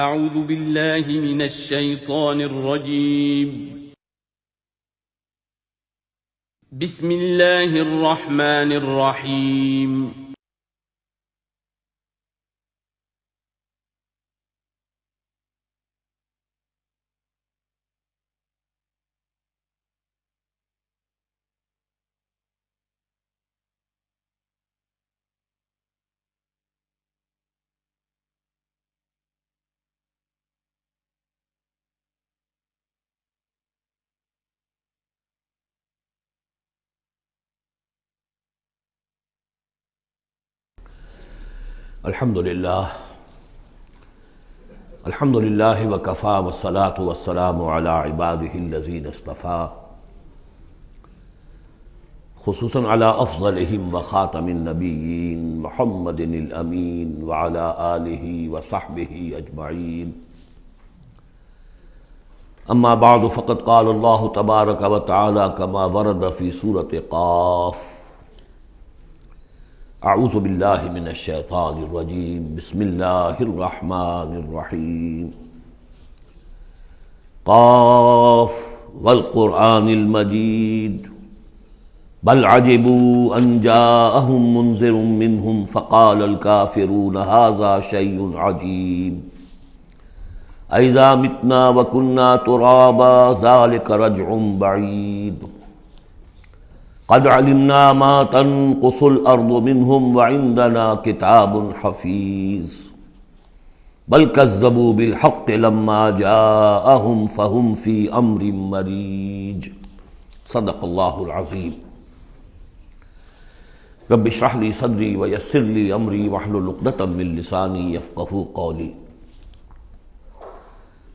اعوذ باللہ من الشیطان الرجیم بسم اللہ الرحمن الرحیم الحمدللہ وکفی والصلاة والسلام علی عبادہ الذین اصطفیٰ خصوصاً علی افضلہم وخاتم النبیین محمد الامین وعلی آلہ وصحبہ اجمعین اما بعد فقد قال اللہ تبارک وتعالی کما ورد فی سورة قاف اعوذ باللہ من الشیطان الرجیم بسم اللہ الرحمن الرحیم قاف والقرآن المجید بل عجبوا ان جاءهم منذر منهم فقال الكافرون هذا شيء عجیب اذا متنا وكنا ترابا ذلك رجع بعید قد علمنا ما تنقص الارض منهم وعندنا كتاب حفيظ بل كذبوا بالحق لما جاءهم فهم في امر مريج صدق الله العظيم رب اشرح لي صدري ويسر لي امري واحلل عقدة من لساني يفقهوا قولي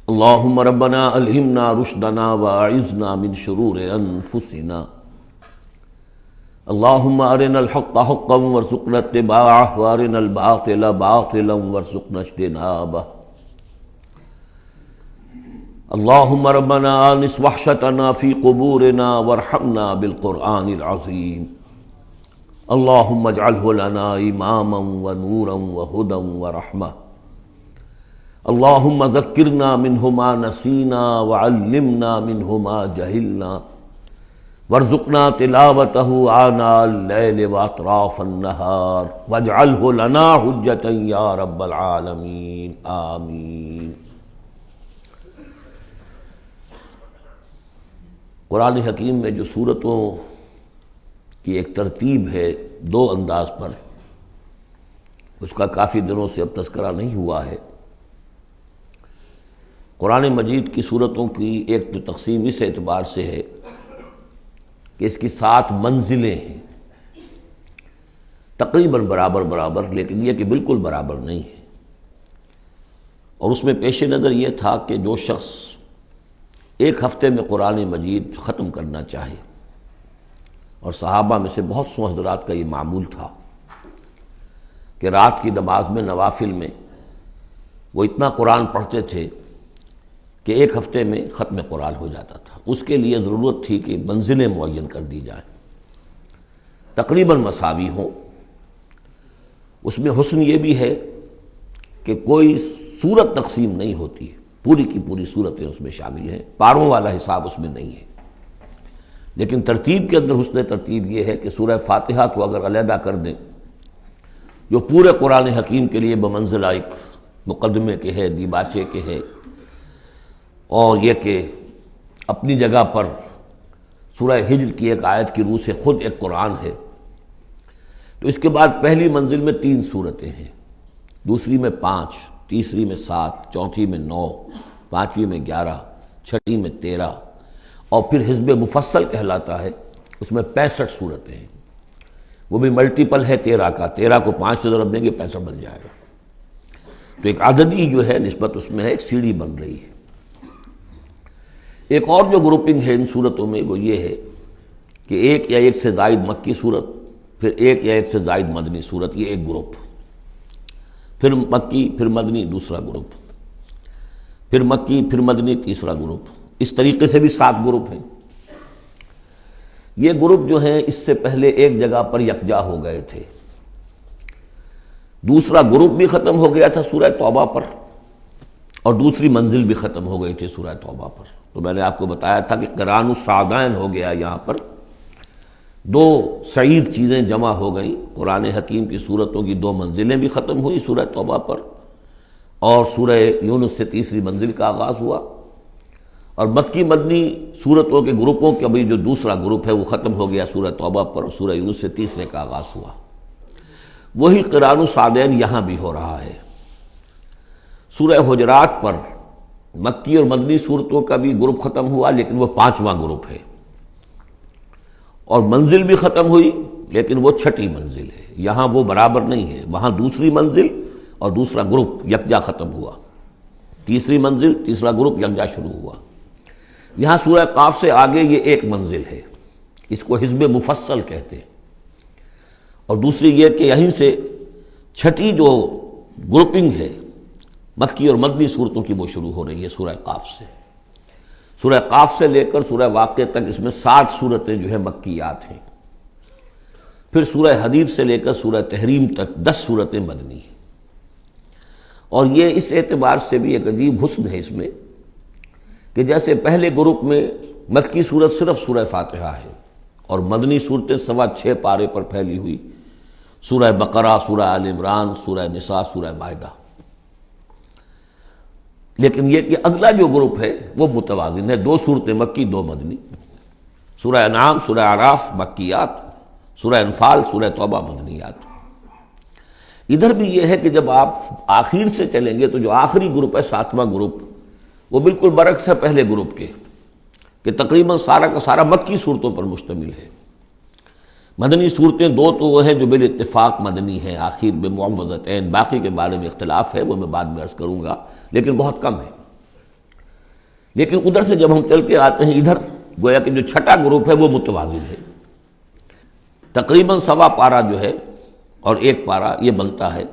اللهم ربنا الهمنا رشدنا واعذنا من شرور انفسنا اللهم ارنا الحق حقا وارزقنا اتباعه وارنا الباطل باطلا وارزقنا اجتنابه اللهم ربنا آنس وحشتنا في قبورنا وارحمنا بالقرآن العظيم اللهم اجعله لنا إماما ونورا وهدى ورحمة اللهم ذكرنا منه ما نسينا وعلمنا منه ما جهلنا وارزقنا تلاوته آناء الليل واطراف النهار واجعله لنا حجة يا رب العالمين آمین۔ قرآن حکیم میں جو سورتوں کی ایک ترتیب ہے دو انداز پر، اس کا کافی دنوں سے اب تذکرہ نہیں ہوا ہے۔ قرآن مجید کی سورتوں کی ایک تو تقسیم اس اعتبار سے ہے کہ اس کی 7 منزلیں ہیں، تقریباً برابر، لیکن یہ کہ بالکل برابر نہیں ہے۔ اور اس میں پیش نظر یہ تھا کہ جو شخص ایک ہفتے میں قرآن مجید ختم کرنا چاہے، اور صحابہ میں سے بہت سو حضرات کا یہ معمول تھا کہ رات کی نماز میں نوافل میں وہ اتنا قرآن پڑھتے تھے کہ ایک ہفتے میں ختم قرآن ہو جاتا تھا۔ اس کے لیے ضرورت تھی کہ منزلیں معین کر دی جائیں، تقریباً مساوی ہوں۔ اس میں حسن یہ بھی ہے کہ کوئی سورت تقسیم نہیں ہوتی، پوری کی پوری صورتیں اس میں شامل ہیں، پاروں والا حساب اس میں نہیں ہے۔ لیکن ترتیب کے اندر حسن ترتیب یہ ہے کہ سورہ فاتحہ کو اگر علیحدہ کر دیں، جو پورے قرآن حکیم کے لیے بمنزلہ ایک مقدمے کے ہے، دیباچے کے ہے، اور یہ کہ اپنی جگہ پر سورہ ہجر کی ایک آیت کی روح سے خود ایک قرآن ہے، تو اس کے بعد پہلی منزل میں 3 سورتیں ہیں، دوسری میں 5، تیسری میں 7، چوتھی میں 9، پانچویں میں 11، چھٹی میں 13، اور پھر حزب مفصل کہلاتا ہے، اس میں 65 سورتیں ہیں۔ وہ بھی ملٹیپل ہے 13 کا، 13 کو 5 سے ضرب دیں گے 65 بن جائے گا۔ تو ایک عددی جو ہے نسبت اس میں ہے، ایک سیڑھی بن رہی ہے۔ ایک اور جو گروپنگ ہے ان صورتوں میں وہ یہ ہے کہ ایک یا ایک سے زائد مکی صورت، پھر ایک یا ایک سے زائد مدنی صورت، یہ ایک گروپ، پھر مکی پھر مدنی دوسرا گروپ، پھر مکی پھر مدنی تیسرا گروپ، اس طریقے سے بھی 7 گروپ ہیں۔ یہ گروپ جو ہیں اس سے پہلے ایک جگہ پر یکجا ہو گئے تھے، دوسرا گروپ بھی ختم ہو گیا تھا سورہ توبہ پر، اور دوسری منزل بھی ختم ہو گئی تھی سورہ توبہ پر۔ تو میں نے آپ کو بتایا تھا کہ قران الصعدین ہو گیا، یہاں پر دو سعید چیزیں جمع ہو گئیں۔ قرآن حکیم کی صورتوں کی دو منزلیں بھی ختم ہوئی سورہ توبہ پر، اور سورہ یونس سے تیسری منزل کا آغاز ہوا، اور مکی مدنی صورتوں کے گروپوں کا بھی جو دوسرا گروپ ہے وہ ختم ہو گیا سورہ توبہ پر، اور سورہ یونس سے تیسرے کا آغاز ہوا۔ وہی قران الصعدین یہاں بھی ہو رہا ہے۔ سورہ حجرات پر مکی اور مدنی صورتوں کا بھی گروپ ختم ہوا، لیکن وہ 5واں گروپ ہے، اور منزل بھی ختم ہوئی لیکن وہ 6ٹھی منزل ہے۔ یہاں وہ برابر نہیں ہے، وہاں دوسری منزل اور دوسرا گروپ یکجا ختم ہوا، تیسری منزل تیسرا گروپ یکجا شروع ہوا۔ یہاں سورہ قاف سے آگے یہ ایک منزل ہے، اس کو حزب مفصل کہتے ہیں، اور دوسری یہ کہ یہیں سے 6ٹھی جو گروپنگ ہے مکی اور مدنی صورتوں کی وہ شروع ہو رہی ہے سورہ قاف سے۔ سورہ قاف سے لے کر سورہ واقعہ تک اس میں 60 صورتیں جو ہے مکیات ہیں، پھر سورہ حدید سے لے کر سورہ تحریم تک 10 صورتیں مدنی ہیں۔ اور یہ اس اعتبار سے بھی ایک عجیب حسن ہے اس میں کہ جیسے پہلے گروپ میں مکی صورت صرف سورہ فاتحہ ہے، اور مدنی صورتیں 6.25 پارے پر پھیلی ہوئی، سورہ بقرہ، سورہ آل عمران، سورہ نساء، سورہ مائدہ۔ لیکن یہ کہ اگلا جو گروپ ہے وہ متوازن ہے، 2 صورتیں مکی 2 مدنی، سورہ انعام، سورہ اعراف مکیات، سورہ انفال، سورہ توبہ مدنیات۔ ادھر بھی یہ ہے کہ جب آپ آخر سے چلیں گے تو جو آخری گروپ ہے 7واں گروپ، وہ بالکل برعکس ہے پہلے گروپ کے، کہ تقریباً سارا کا سارا مکی صورتوں پر مشتمل ہے۔ مدنی صورتیں 2 تو وہ ہیں جو بالاتفاق مدنی ہیں، آخر بمعوذتین، باقی کے بارے میں اختلاف ہے، وہ میں بعد میں عرض کروں گا، لیکن بہت کم ہے۔ لیکن ادھر سے جب ہم چل کے آتے ہیں ادھر، گویا کہ جو 6ٹھا گروپ ہے وہ متوازن ہے، تقریباً 1.25 پارہ جو ہے اور 1 پارہ یہ بنتا ہے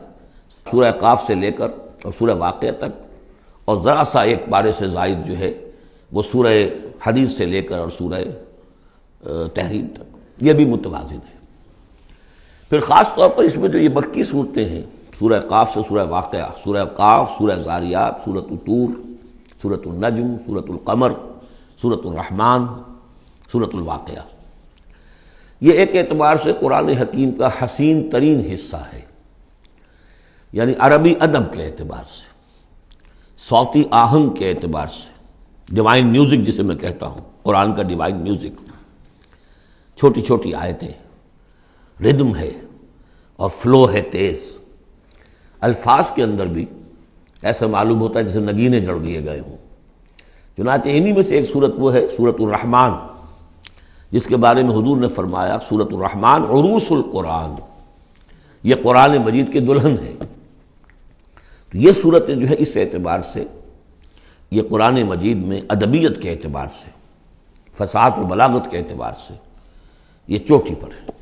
سورہ قاف سے لے کر اور سورہ واقعہ تک، اور ذرا سا 1 پارے سے زائد جو ہے وہ سورہ حدید سے لے کر اور سورہ تحریم تک، یہ بھی متوازن ہے۔ پھر خاص طور پر اس میں جو یہ مکی صورتیں ہیں، سورہ قاف سے سورہ واقعہ، سورہ قاف، سورہ زاریات، سورۃ الطور، سورۃ النجم، سورۃ القمر، سورۃ الرحمن، سورۃ الواقعہ، یہ ایک اعتبار سے قرآن حکیم کا حسین ترین حصہ ہے، یعنی عربی ادب کے اعتبار سے، صوتی آہنگ کے اعتبار سے، ڈیوائن میوزک جسے میں کہتا ہوں، قرآن کا ڈیوائن میوزک، چھوٹی چھوٹی آیتیں، ردم ہے اور فلو ہے تیز، الفاظ کے اندر بھی ایسا معلوم ہوتا ہے جیسے نگینے جڑ دیے گئے ہوں۔ چنانچہ انہی میں سے ایک صورت وہ ہے سورۃ الرحمن، جس کے بارے میں حضور نے فرمایا سورۃ الرحمن عروس القرآن، یہ قرآن مجید کی دلہن ہے۔ تو یہ صورتیں جو ہے اس اعتبار سے یہ قرآن مجید میں ادبیت کے اعتبار سے، فصاحت و بلاغت کے اعتبار سے یہ چوٹی پر ہے۔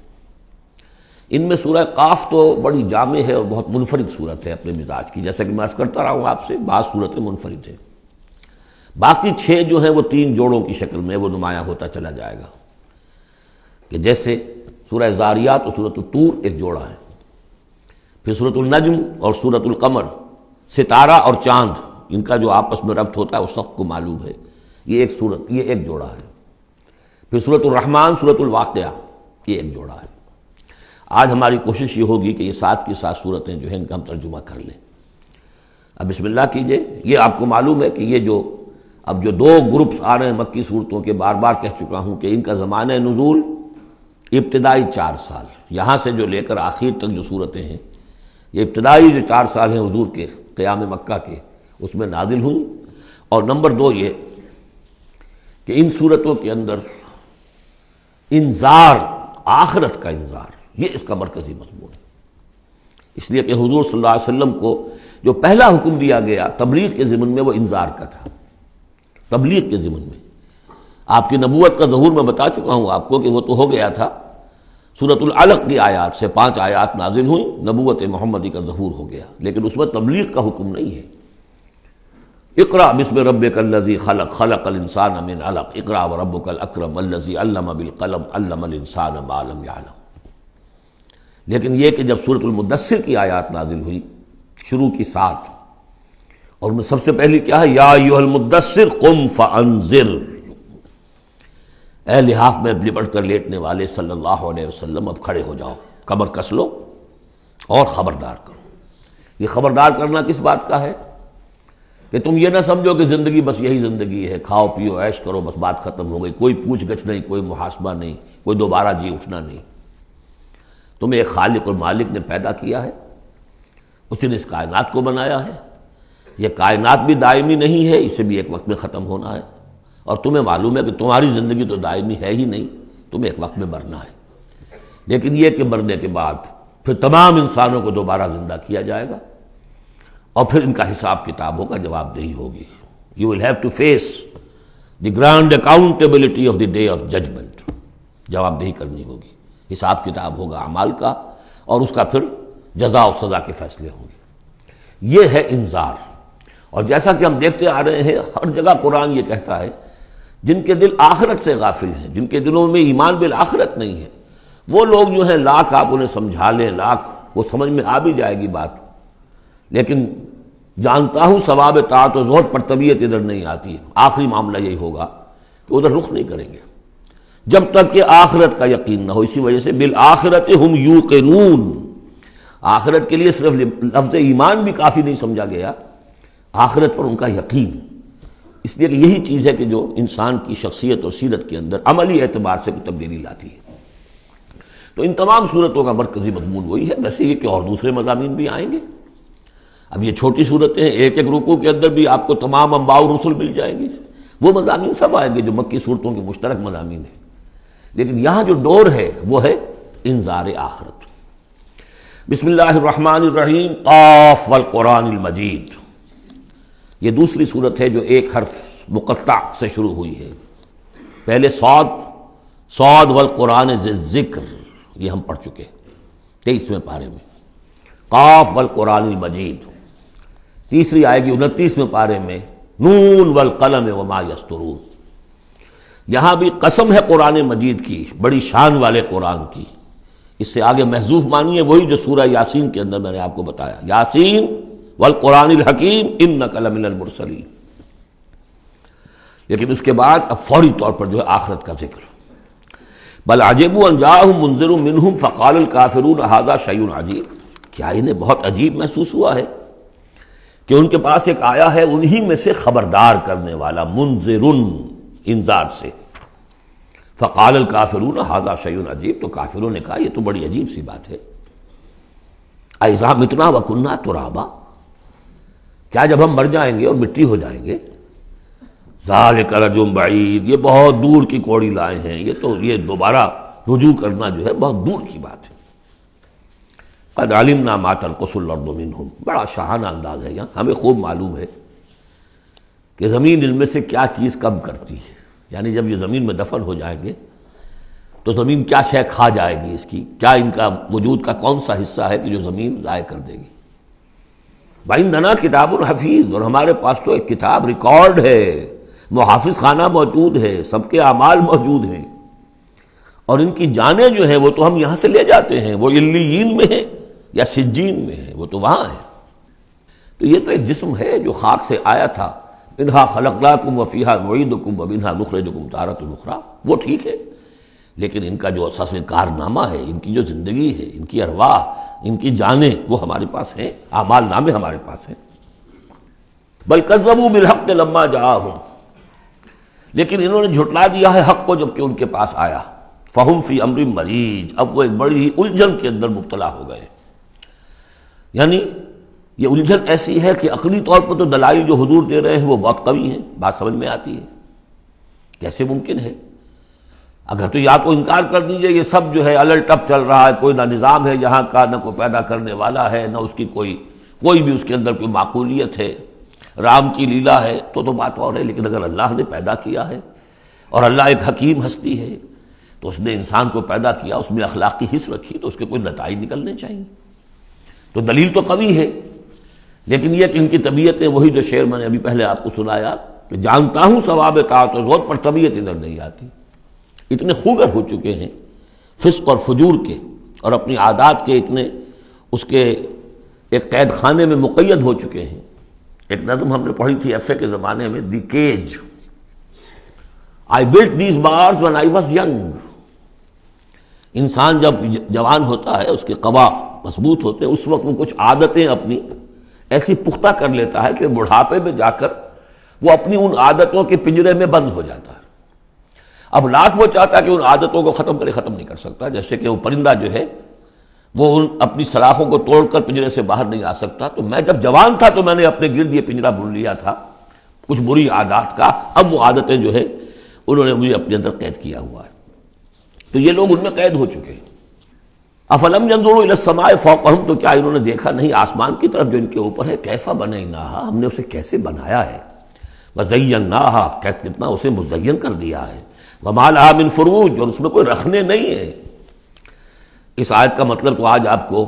ان میں سورہ قاف تو بڑی جامع ہے اور بہت منفرد صورت ہے اپنے مزاج کی، جیسا کہ میں عرض کرتا رہا ہوں آپ سے، بعض صورتیں منفرد ہیں، باقی 6 جو ہیں وہ 3 جوڑوں کی شکل میں وہ نمایاں ہوتا چلا جائے گا، کہ جیسے سورہ زاریات اور سورۃ الطور ایک جوڑا ہے، پھر سورۃ النجم اور سورۃ القمر، ستارہ اور چاند، ان کا جو آپس میں ربط ہوتا ہے وہ سب کو معلوم ہے، یہ ایک صورت، یہ ایک جوڑا ہے۔ پھر سورۃ الرحمن، سورۃ الواقعہ، یہ ایک جوڑا ہے۔ آج ہماری کوشش یہ ہوگی کہ یہ 7 کی 7 صورتیں جو ہیں ان کا ہم ترجمہ کر لیں۔ اب بسم اللہ کیجئے۔ یہ آپ کو معلوم ہے کہ یہ جو اب جو 2 گروپس آ رہے ہیں مکی صورتوں کے، بار بار کہہ چکا ہوں کہ ان کا زمانہ نزول ابتدائی 4 سال، یہاں سے جو لے کر آخر تک جو صورتیں ہیں، یہ ابتدائی جو 4 سال ہیں حضور کے قیام مکہ کے، اس میں نازل ہوئی۔ اور نمبر 2 یہ کہ ان صورتوں کے اندر انذار، آخرت کا انذار، یہ اس کا مرکزی مضمون ہے، اس لیے کہ حضور صلی اللہ علیہ وسلم کو جو پہلا حکم دیا گیا تبلیغ کے ضمن میں وہ انذار کا تھا، تبلیغ کے ضمن میں۔ آپ کی نبوت کا ظہور میں بتا چکا ہوں آپ کو کہ وہ تو ہو گیا تھا، سورۃ العلق کی آیات سے 5 آیات نازل ہوئیں، نبوت محمدی کا ظہور ہو گیا، لیکن اس میں تبلیغ کا حکم نہیں ہے۔ اقرأ بسم ربک الذی خلق، خلق الانسان من علق، اقرأ وربک الاکرم الذی علم بالقلم، علم الانسان ما لم یعلم۔ لیکن یہ کہ جب سورۃ المدثر کی آیات نازل ہوئی، شروع کی 7، اور میں سب سے پہلی کیا ہے؟ یا ایھا المدثر قم فانذر، اے لحاف میں لپٹ کر لیٹنے والے صلی اللہ علیہ وسلم، اب کھڑے ہو جاؤ، کمر کس لو اور خبردار کرو۔ یہ خبردار کرنا کس بات کا ہے؟ کہ تم یہ نہ سمجھو کہ زندگی بس یہی زندگی ہے، کھاؤ پیو عیش کرو بس بات ختم ہو گئی، کوئی پوچھ گچھ نہیں، کوئی محاسبہ نہیں، کوئی دوبارہ جی اٹھنا نہیں۔ تمہیں ایک خالق اور مالک نے پیدا کیا ہے، اسی نے اس کائنات کو بنایا ہے۔ یہ کائنات بھی دائمی نہیں ہے، اسے بھی ایک وقت میں ختم ہونا ہے، اور تمہیں معلوم ہے کہ تمہاری زندگی تو دائمی ہے ہی نہیں، تمہیں ایک وقت میں مرنا ہے۔ لیکن یہ کہ مرنے کے بعد پھر تمام انسانوں کو دوبارہ زندہ کیا جائے گا، اور پھر ان کا حساب کتاب ہوگا، جواب دہی ہوگی۔ You will have to face the grand accountability of the day of judgment, جواب دہی کرنی ہوگی، حساب کتاب ہوگا اعمال کا، اور اس کا پھر جزا و سزا کے فیصلے ہوں گے۔ یہ ہے انذار۔ اور جیسا کہ ہم دیکھتے آ رہے ہیں، ہر جگہ قرآن یہ کہتا ہے جن کے دل آخرت سے غافل ہیں، جن کے دلوں میں ایمان بالآخرت نہیں ہے، وہ لوگ جو ہیں لاکھ آپ انہیں سمجھا لیں، لاکھ وہ سمجھ میں آ بھی جائے گی بات، لیکن جانتا ہوں ثواب طاعت و زہد پر طبیعت ادھر نہیں آتی۔ آخری معاملہ یہی ہوگا کہ ادھر رخ نہیں کریں گے جب تک کہ آخرت کا یقین نہ ہو۔ اسی وجہ سے بالآخرت ہم یوقنون، آخرت کے لیے صرف لفظ ایمان بھی کافی نہیں سمجھا گیا، آخرت پر ان کا یقین، اس لیے کہ یہی چیز ہے کہ جو انسان کی شخصیت اور سیرت کے اندر عملی اعتبار سے کوئی تبدیلی لاتی ہے۔ تو ان تمام صورتوں کا مرکزی مضمون وہی ہے، ویسے یہ کہ اور دوسرے مضامین بھی آئیں گے۔ اب یہ چھوٹی صورتیں ہیں، ایک ایک رکوع کے اندر بھی آپ کو تمام انباء و رسل مل جائیں گے، وہ مضامین سب آئیں گے جو مکی صورتوں کے مشترک مضامین ہیں، لیکن یہاں جو ڈور ہے وہ ہے انذار آخرت۔ بسم اللہ الرحمن الرحیم، قاف والقرآن المجید، یہ دوسری صورت ہے جو ایک حرف مقطع سے شروع ہوئی ہے۔ پہلے صاد والقرآن ذی الذکر، یہ ہم پڑھ چکے 23ویں پارے میں۔ قاف والقرآن المجید تیسری آئے گی 29ویں پارے میں، نون والقلم وما یسطرون۔ یہاں بھی قسم ہے قرآن مجید کی، بڑی شان والے قرآن کی۔ اس سے آگے محذوف مانی ہے وہی جو سورہ یاسین کے اندر میں نے آپ کو بتایا، یاسین والقرآن الحکیم انک لمن المرسلین۔ لیکن اس کے بعد اب فوری طور پر جو ہے آخرت کا ذکر۔ بل عجبوا ان جاءهم منذر منهم فقال الکافرون ھذا شیء عجیب، کیا انہیں بہت عجیب محسوس ہوا ہے کہ ان کے پاس ایک آیا ہے انہی میں سے خبردار کرنے والا، منذر، انذار سے۔ فقال الکافرون ھذا شیء عجیب، تو کافروں نے کہا یہ تو بڑی عجیب سی بات ہے۔ اذا متنا وکنا ترابا، کیا جب ہم مر جائیں گے اور مٹی ہو جائیں گے؟ ذالک رجل بعید، یہ بہت دور کی کوڑی لائے ہیں، یہ دوبارہ رجوع کرنا جو ہے بہت دور کی بات ہے۔ قد علمنا ما تنقص الارض منہم، بڑا شاہانہ انداز ہے یہاں، ہمیں خوب معلوم ہے کہ زمین ان میں سے کیا چیز کم کرتی ہے، یعنی جب یہ زمین میں دفن ہو جائیں گے تو زمین کیا شے کھا جائے گی، اس کی کیا، ان کا وجود کا کون سا حصہ ہے کہ جو زمین ضائع کر دے گی۔ وَعِندَنَا کتاب حفیظ، اور ہمارے پاس تو ایک کتاب ریکارڈ ہے، محافظ خانہ موجود ہے، سب کے اعمال موجود ہیں، اور ان کی جانیں جو ہیں وہ تو ہم یہاں سے لے جاتے ہیں، وہ علیین میں ہیں یا سجین میں ہیں، وہ تو وہاں ہیں۔ تو یہ تو ایک جسم ہے جو خاک سے آیا تھا، منہا خلقناکم وفیہا نعیدکم ومنہا نخرجکم تارۃ اخری، وہ ٹھیک ہے، لیکن ان کا جو اساس کارنامہ ہے، ان کی جو زندگی ہے، ان کی ارواح، ان کی جانیں، وہ ہمارے پاس ہیں، اعمال نامے ہمارے پاس ہیں۔ بل کذبوا بالحق لما جاءہم، لیکن انہوں نے جھٹلا دیا ہے حق کو جب کہ ان کے پاس آیا۔ فہم فی امر مریج، اب وہ ایک بڑی ہی الجھن کے اندر مبتلا ہو گئے۔ یعنی یہ الجھن ایسی ہے کہ عقلی طور پر تو دلائل جو حضور دے رہے ہیں وہ بہت قوی ہیں، بات سمجھ میں آتی ہے، کیسے ممکن ہے؟ اگر تو یا تو انکار کر دیجئے یہ سب جو ہے الٹ اپ چل رہا ہے، کوئی نہ نظام ہے یہاں کا، نہ کوئی پیدا کرنے والا ہے، نہ اس کی کوئی بھی اس کے اندر کوئی معقولیت ہے، رام کی لیلا ہے تو بات اور ہے، لیکن اگر اللہ نے پیدا کیا ہے اور اللہ ایک حکیم ہستی ہے تو اس نے انسان کو پیدا کیا، اس میں اخلاقی حص رکھی، تو اس کے کوئی نتائج نکلنے چاہیے۔ تو دلیل تو قوی ہے، لیکن یہ کہ ان کی طبیعتیں وہی جو شعر میں نے ابھی پہلے آپ کو سنایا کہ جانتا ہوں ثواب طاعت و زہد پر طبیعت ادھر نہیں آتی، اتنے خوگر ہو چکے ہیں فسق اور فجور کے، اور اپنی عادات کے اتنے اس کے ایک قید خانے میں مقید ہو چکے ہیں ایک نظم ہم نے پڑھی تھی ایف اے کے زمانے میں، the cage, I built these bars when I was young. انسان جب جوان ہوتا ہے، اس کے قوا مضبوط ہوتے ہیں، اس وقت وہ کچھ عادتیں اپنی ایسی پختہ کر لیتا ہے کہ بڑھاپے میں جا کر وہ اپنی ان عادتوں کے پنجرے میں بند ہو جاتا ہے۔ اب لاکھ وہ چاہتا ہے کہ ان عادتوں کو ختم کرے، ختم نہیں کر سکتا، جیسے کہ وہ پرندہ جو ہے وہ اپنی سلاخوں کو توڑ کر پنجرے سے باہر نہیں آ سکتا۔ تو میں جب جوان تھا تو میں نے اپنے گرد یہ پنجرا بن لیا تھا کچھ بری عادات کا، اب وہ عادتیں جو ہے انہوں نے مجھے اپنے اندر قید کیا ہوا ہے۔ تو یہ لوگ ان میں قید ہو چکے ہیں۔ افلم ينظروا الى السماء فوقهم، تو کیا انہوں نے دیکھا نہیں آسمان کی طرف جو ان کے اوپر ہے، کیف بنیناها، ہم نے اسے کیسے بنایا ہے، وزیناها، کتنا اسے مزین کر دیا ہے، وما لها من فروج، اور اس میں کوئی رکھنے نہیں ہے۔ اس آیت کا مطلب تو آج آپ کو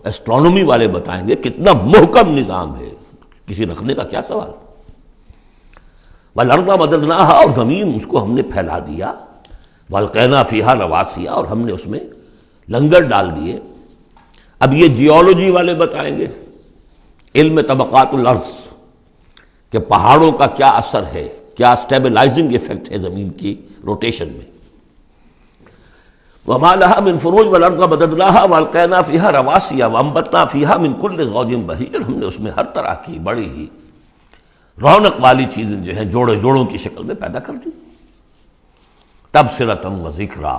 ایسٹرونومی والے بتائیں گے، کتنا محکم نظام ہے، کسی رکھنے کا کیا سوال۔ والارض مددناها، اور زمین اس کو ہم نے پھیلا دیا، والقینا فیہا رواسیا، اور ہم نے اس میں لنگر ڈال دیے۔ اب یہ جیولوجی والے بتائیں گے، علم طبقات الارض، کہ پہاڑوں کا کیا اثر ہے، کیا سٹیبلائزنگ ایفیکٹ ہے زمین کی روٹیشن میں۔ وما لها من فروج والارض مددناها والقینا فیہا رواسیا وانبتنا فیہا من کل زوج بہیج، ہم نے اس میں ہر طرح کی بڑی ہی رونق والی چیزیں جو ہیں جوڑے جوڑوں کی شکل میں پیدا کر دی۔ تبصرۃ و ذکریٰ،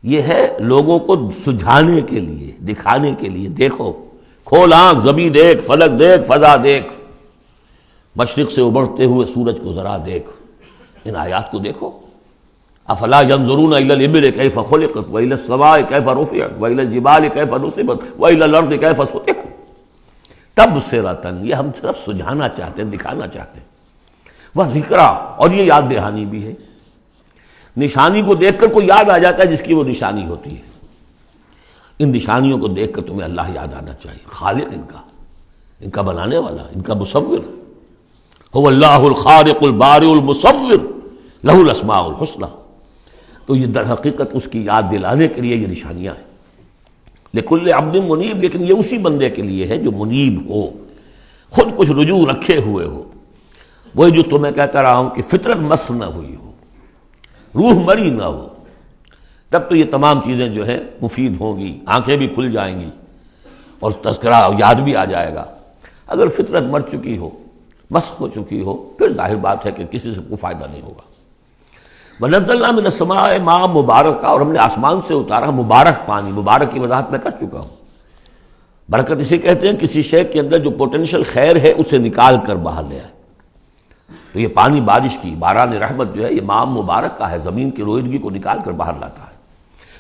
یہ ہے لوگوں کو سجھانے کے لیے، دکھانے کے لیے، دیکھو، کھول آنکھ، زمین دیکھ، فلک دیکھ، فضا دیکھ، مشرق سے ابھرتے ہوئے سورج کو ذرا دیکھ، ان آیات کو دیکھو۔ افلا ينظرون الى الابل كيف خلقت والى السماء كيف رفعت والى الجبال كيف نصبت والى الارض كيف سطحت تبصرۃ، یہ ہم صرف سجھانا چاہتے ہیں، دکھانا چاہتے ہیں، وذکریٰ، اور یہ یاد دہانی بھی ہے۔ نشانی کو دیکھ کر کوئی یاد آ جاتا ہے جس کی وہ نشانی ہوتی ہے، ان نشانیوں کو دیکھ کر تمہیں اللہ یاد آنا چاہیے، خالق ان کا بنانے والا، ان کا مصور، هو اللہ الخالق البارئ المصور لہ الاسماء الحسنی۔ تو یہ در حقیقت اس کی یاد دلانے کے لیے یہ نشانیاں ہیں۔ لکل عبد منیب، لیکن یہ اسی بندے کے لیے ہے جو منیب ہو، خود کچھ رجوع رکھے ہوئے ہو، وہی جو تمہیں کہتا رہا ہوں کہ فطرت مس نہ ہوئی ہو، روح مری نہ ہو، تب تو یہ تمام چیزیں جو ہیں مفید ہوں گی، آنکھیں بھی کھل جائیں گی اور تذکرہ یاد بھی آ جائے گا۔ اگر فطرت مر چکی ہو، مسخ ہو چکی ہو، پھر ظاہر بات ہے کہ کسی سے کوئی فائدہ نہیں ہوگا۔ وَنَزَّلْنَا مِنَ السَّمَاءِ مَاءً مُبَارَكًا، اور ہم نے آسمان سے اتارا مبارک پانی، مبارک کی وضاحت میں کر چکا ہوں۔ برکت اسے کہتے ہیں کسی شے کے اندر جو پوٹینشیل خیر ہے اسے نکال کر باہر لے آئے۔ تو یہ پانی بارش کی، باران رحمت جو ہے یہ ماء مبارک کا ہے، زمین کی روئیدگی کو نکال کر باہر لاتا ہے۔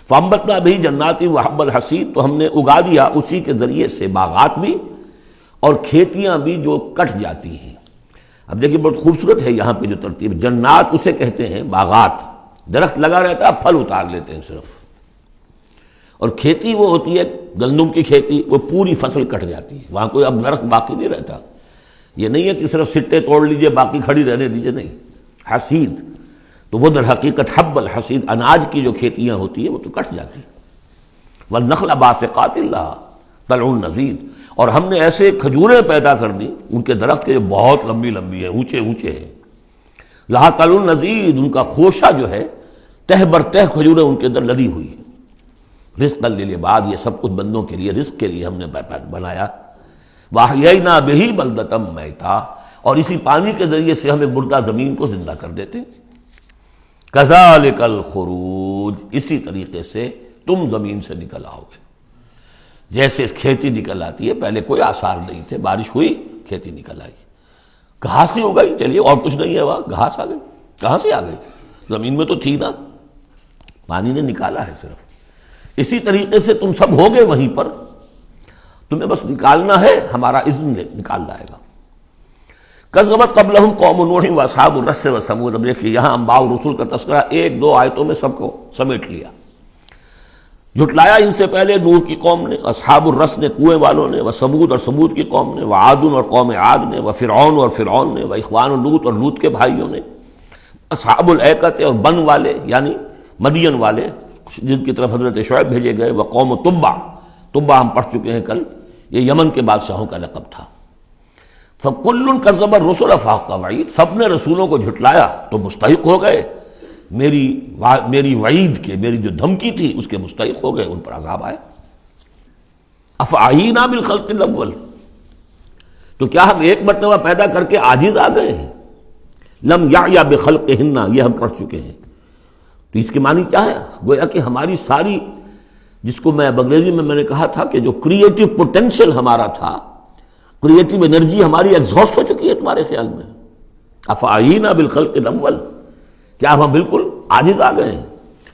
فَأَنبَتْنَا بِهِ جَنَّاتٍ وَحَبَّ الْحَصِيدِ، تو ہم نے اگا دیا اسی کے ذریعے سے باغات بھی اور کھیتیاں بھی جو کٹ جاتی ہیں۔ اب دیکھیے بہت خوبصورت ہے یہاں پہ جو ترتیب، جنات اسے کہتے ہیں باغات، درخت لگا رہتا ہے، پھل اتار لیتے ہیں صرف، اور کھیتی وہ ہوتی ہے گندم کی کھیتی، وہ پوری فصل کٹ جاتی ہے، وہاں کوئی اب درخت باقی نہیں رہتا۔ یہ نہیں ہے کہ صرف سٹے توڑ لیجئے باقی کھڑی رہنے دیجئے، نہیں، حصید تو وہ در حقیقت حب الحصید، اناج کی جو کھیتیاں ہوتی ہیں وہ تو کٹ جاتی ہیں۔ والنخل باسقات لہا طلع نضید، اور ہم نے ایسے کھجوریں پیدا کر دی، ان کے درخت کے جو بہت لمبی لمبی ہیں، اونچے اونچے ہیں، لہا طلع نضید، ان کا خوشہ جو ہے تہ بر تہ کھجوریں ان کے اندر لدی ہوئی ہیں۔ رزقا للعباد، یہ سب کچھ بندوں کے لیے، رزق کے لیے ہم نے بنایا۔ وَأَحْيَيْنَا بِهِ بَلْدَةً مَيْتًا، اور اسی پانی کے ذریعے سے ہم ایک مردہ زمین کو زندہ کر دیتے۔ كَذَلِكَ الْخُرُوجُ، اسی طریقے سے تم زمین سے نکل آؤ گے، جیسے کھیتی نکل آتی ہے، پہلے کوئی آثار نہیں تھے، بارش ہوئی کھیتی نکل آئی، گھاس ہی ہو گئی، چلیے اور کچھ نہیں ہے، وہاں گھاس آ گئی، کہاں سے آ گئی؟ زمین میں تو تھی نا، پانی نے نکالا ہے صرف۔ اسی طریقے سے تم سب ہوگے وہیں پر، تمہیں بس نکالنا ہے، ہمارا اذن نکال لائے گا۔ کذبت قبلہم قوم نوح واصحاب الرس وثمود، اب دیکھیے یہاں انباء رسول کا تذکرہ ایک دو آیتوں میں سب کو سمیٹ لیا۔ جھٹلایا ان سے پہلے نوح کی قوم نے، اصحاب الرس نے، کنویں والوں نے، وثمود اور ثمود کی قوم نے، وعاد اور قوم عاد نے، وفرعون اور فرعون نے، واخوان لوط اور لوط کے بھائیوں نے، اصحاب الایکۃ اور بن والے یعنی مدین والے جن کی طرف حضرت شعیب بھیجے گئے، وقوم تبع، تبع ہم پڑھ چکے ہیں کل، یہ یمن کے بادشاہوں کا لقب تھا۔ فَكُلٌّ كَذَّبَ الرُّسُلَ فَحَقَّ وَعِيدِ، سب نے رسولوں کو جھٹلایا تو مستحق ہو گئے میری وعید کے، میری جو دھمکی تھی اس کے مستحق ہو گئے، ان پر عذاب آیا۔ أَفَعَيِينَا بِالْخَلْقِ الْأَوَّلِ، تو کیا ہم ایک مرتبہ پیدا کر کے عاجز آ گئے ہیں؟ لم یعیا بخلقہن، یہ ہم کر چکے ہیں۔ تو اس کے معنی کیا ہے؟ گویا کہ ہماری ساری، جس کو میں انگریزی میں نے کہا تھا کہ جو کریٹو پوٹینشیل ہمارا تھا، کریٹو انرجی ہماری ایگزاسٹ ہو چکی ہے تمہارے خیال میں۔ افعینا بالخلق الاول، کیا ہم بالکل عاجز آ گئے ہیں؟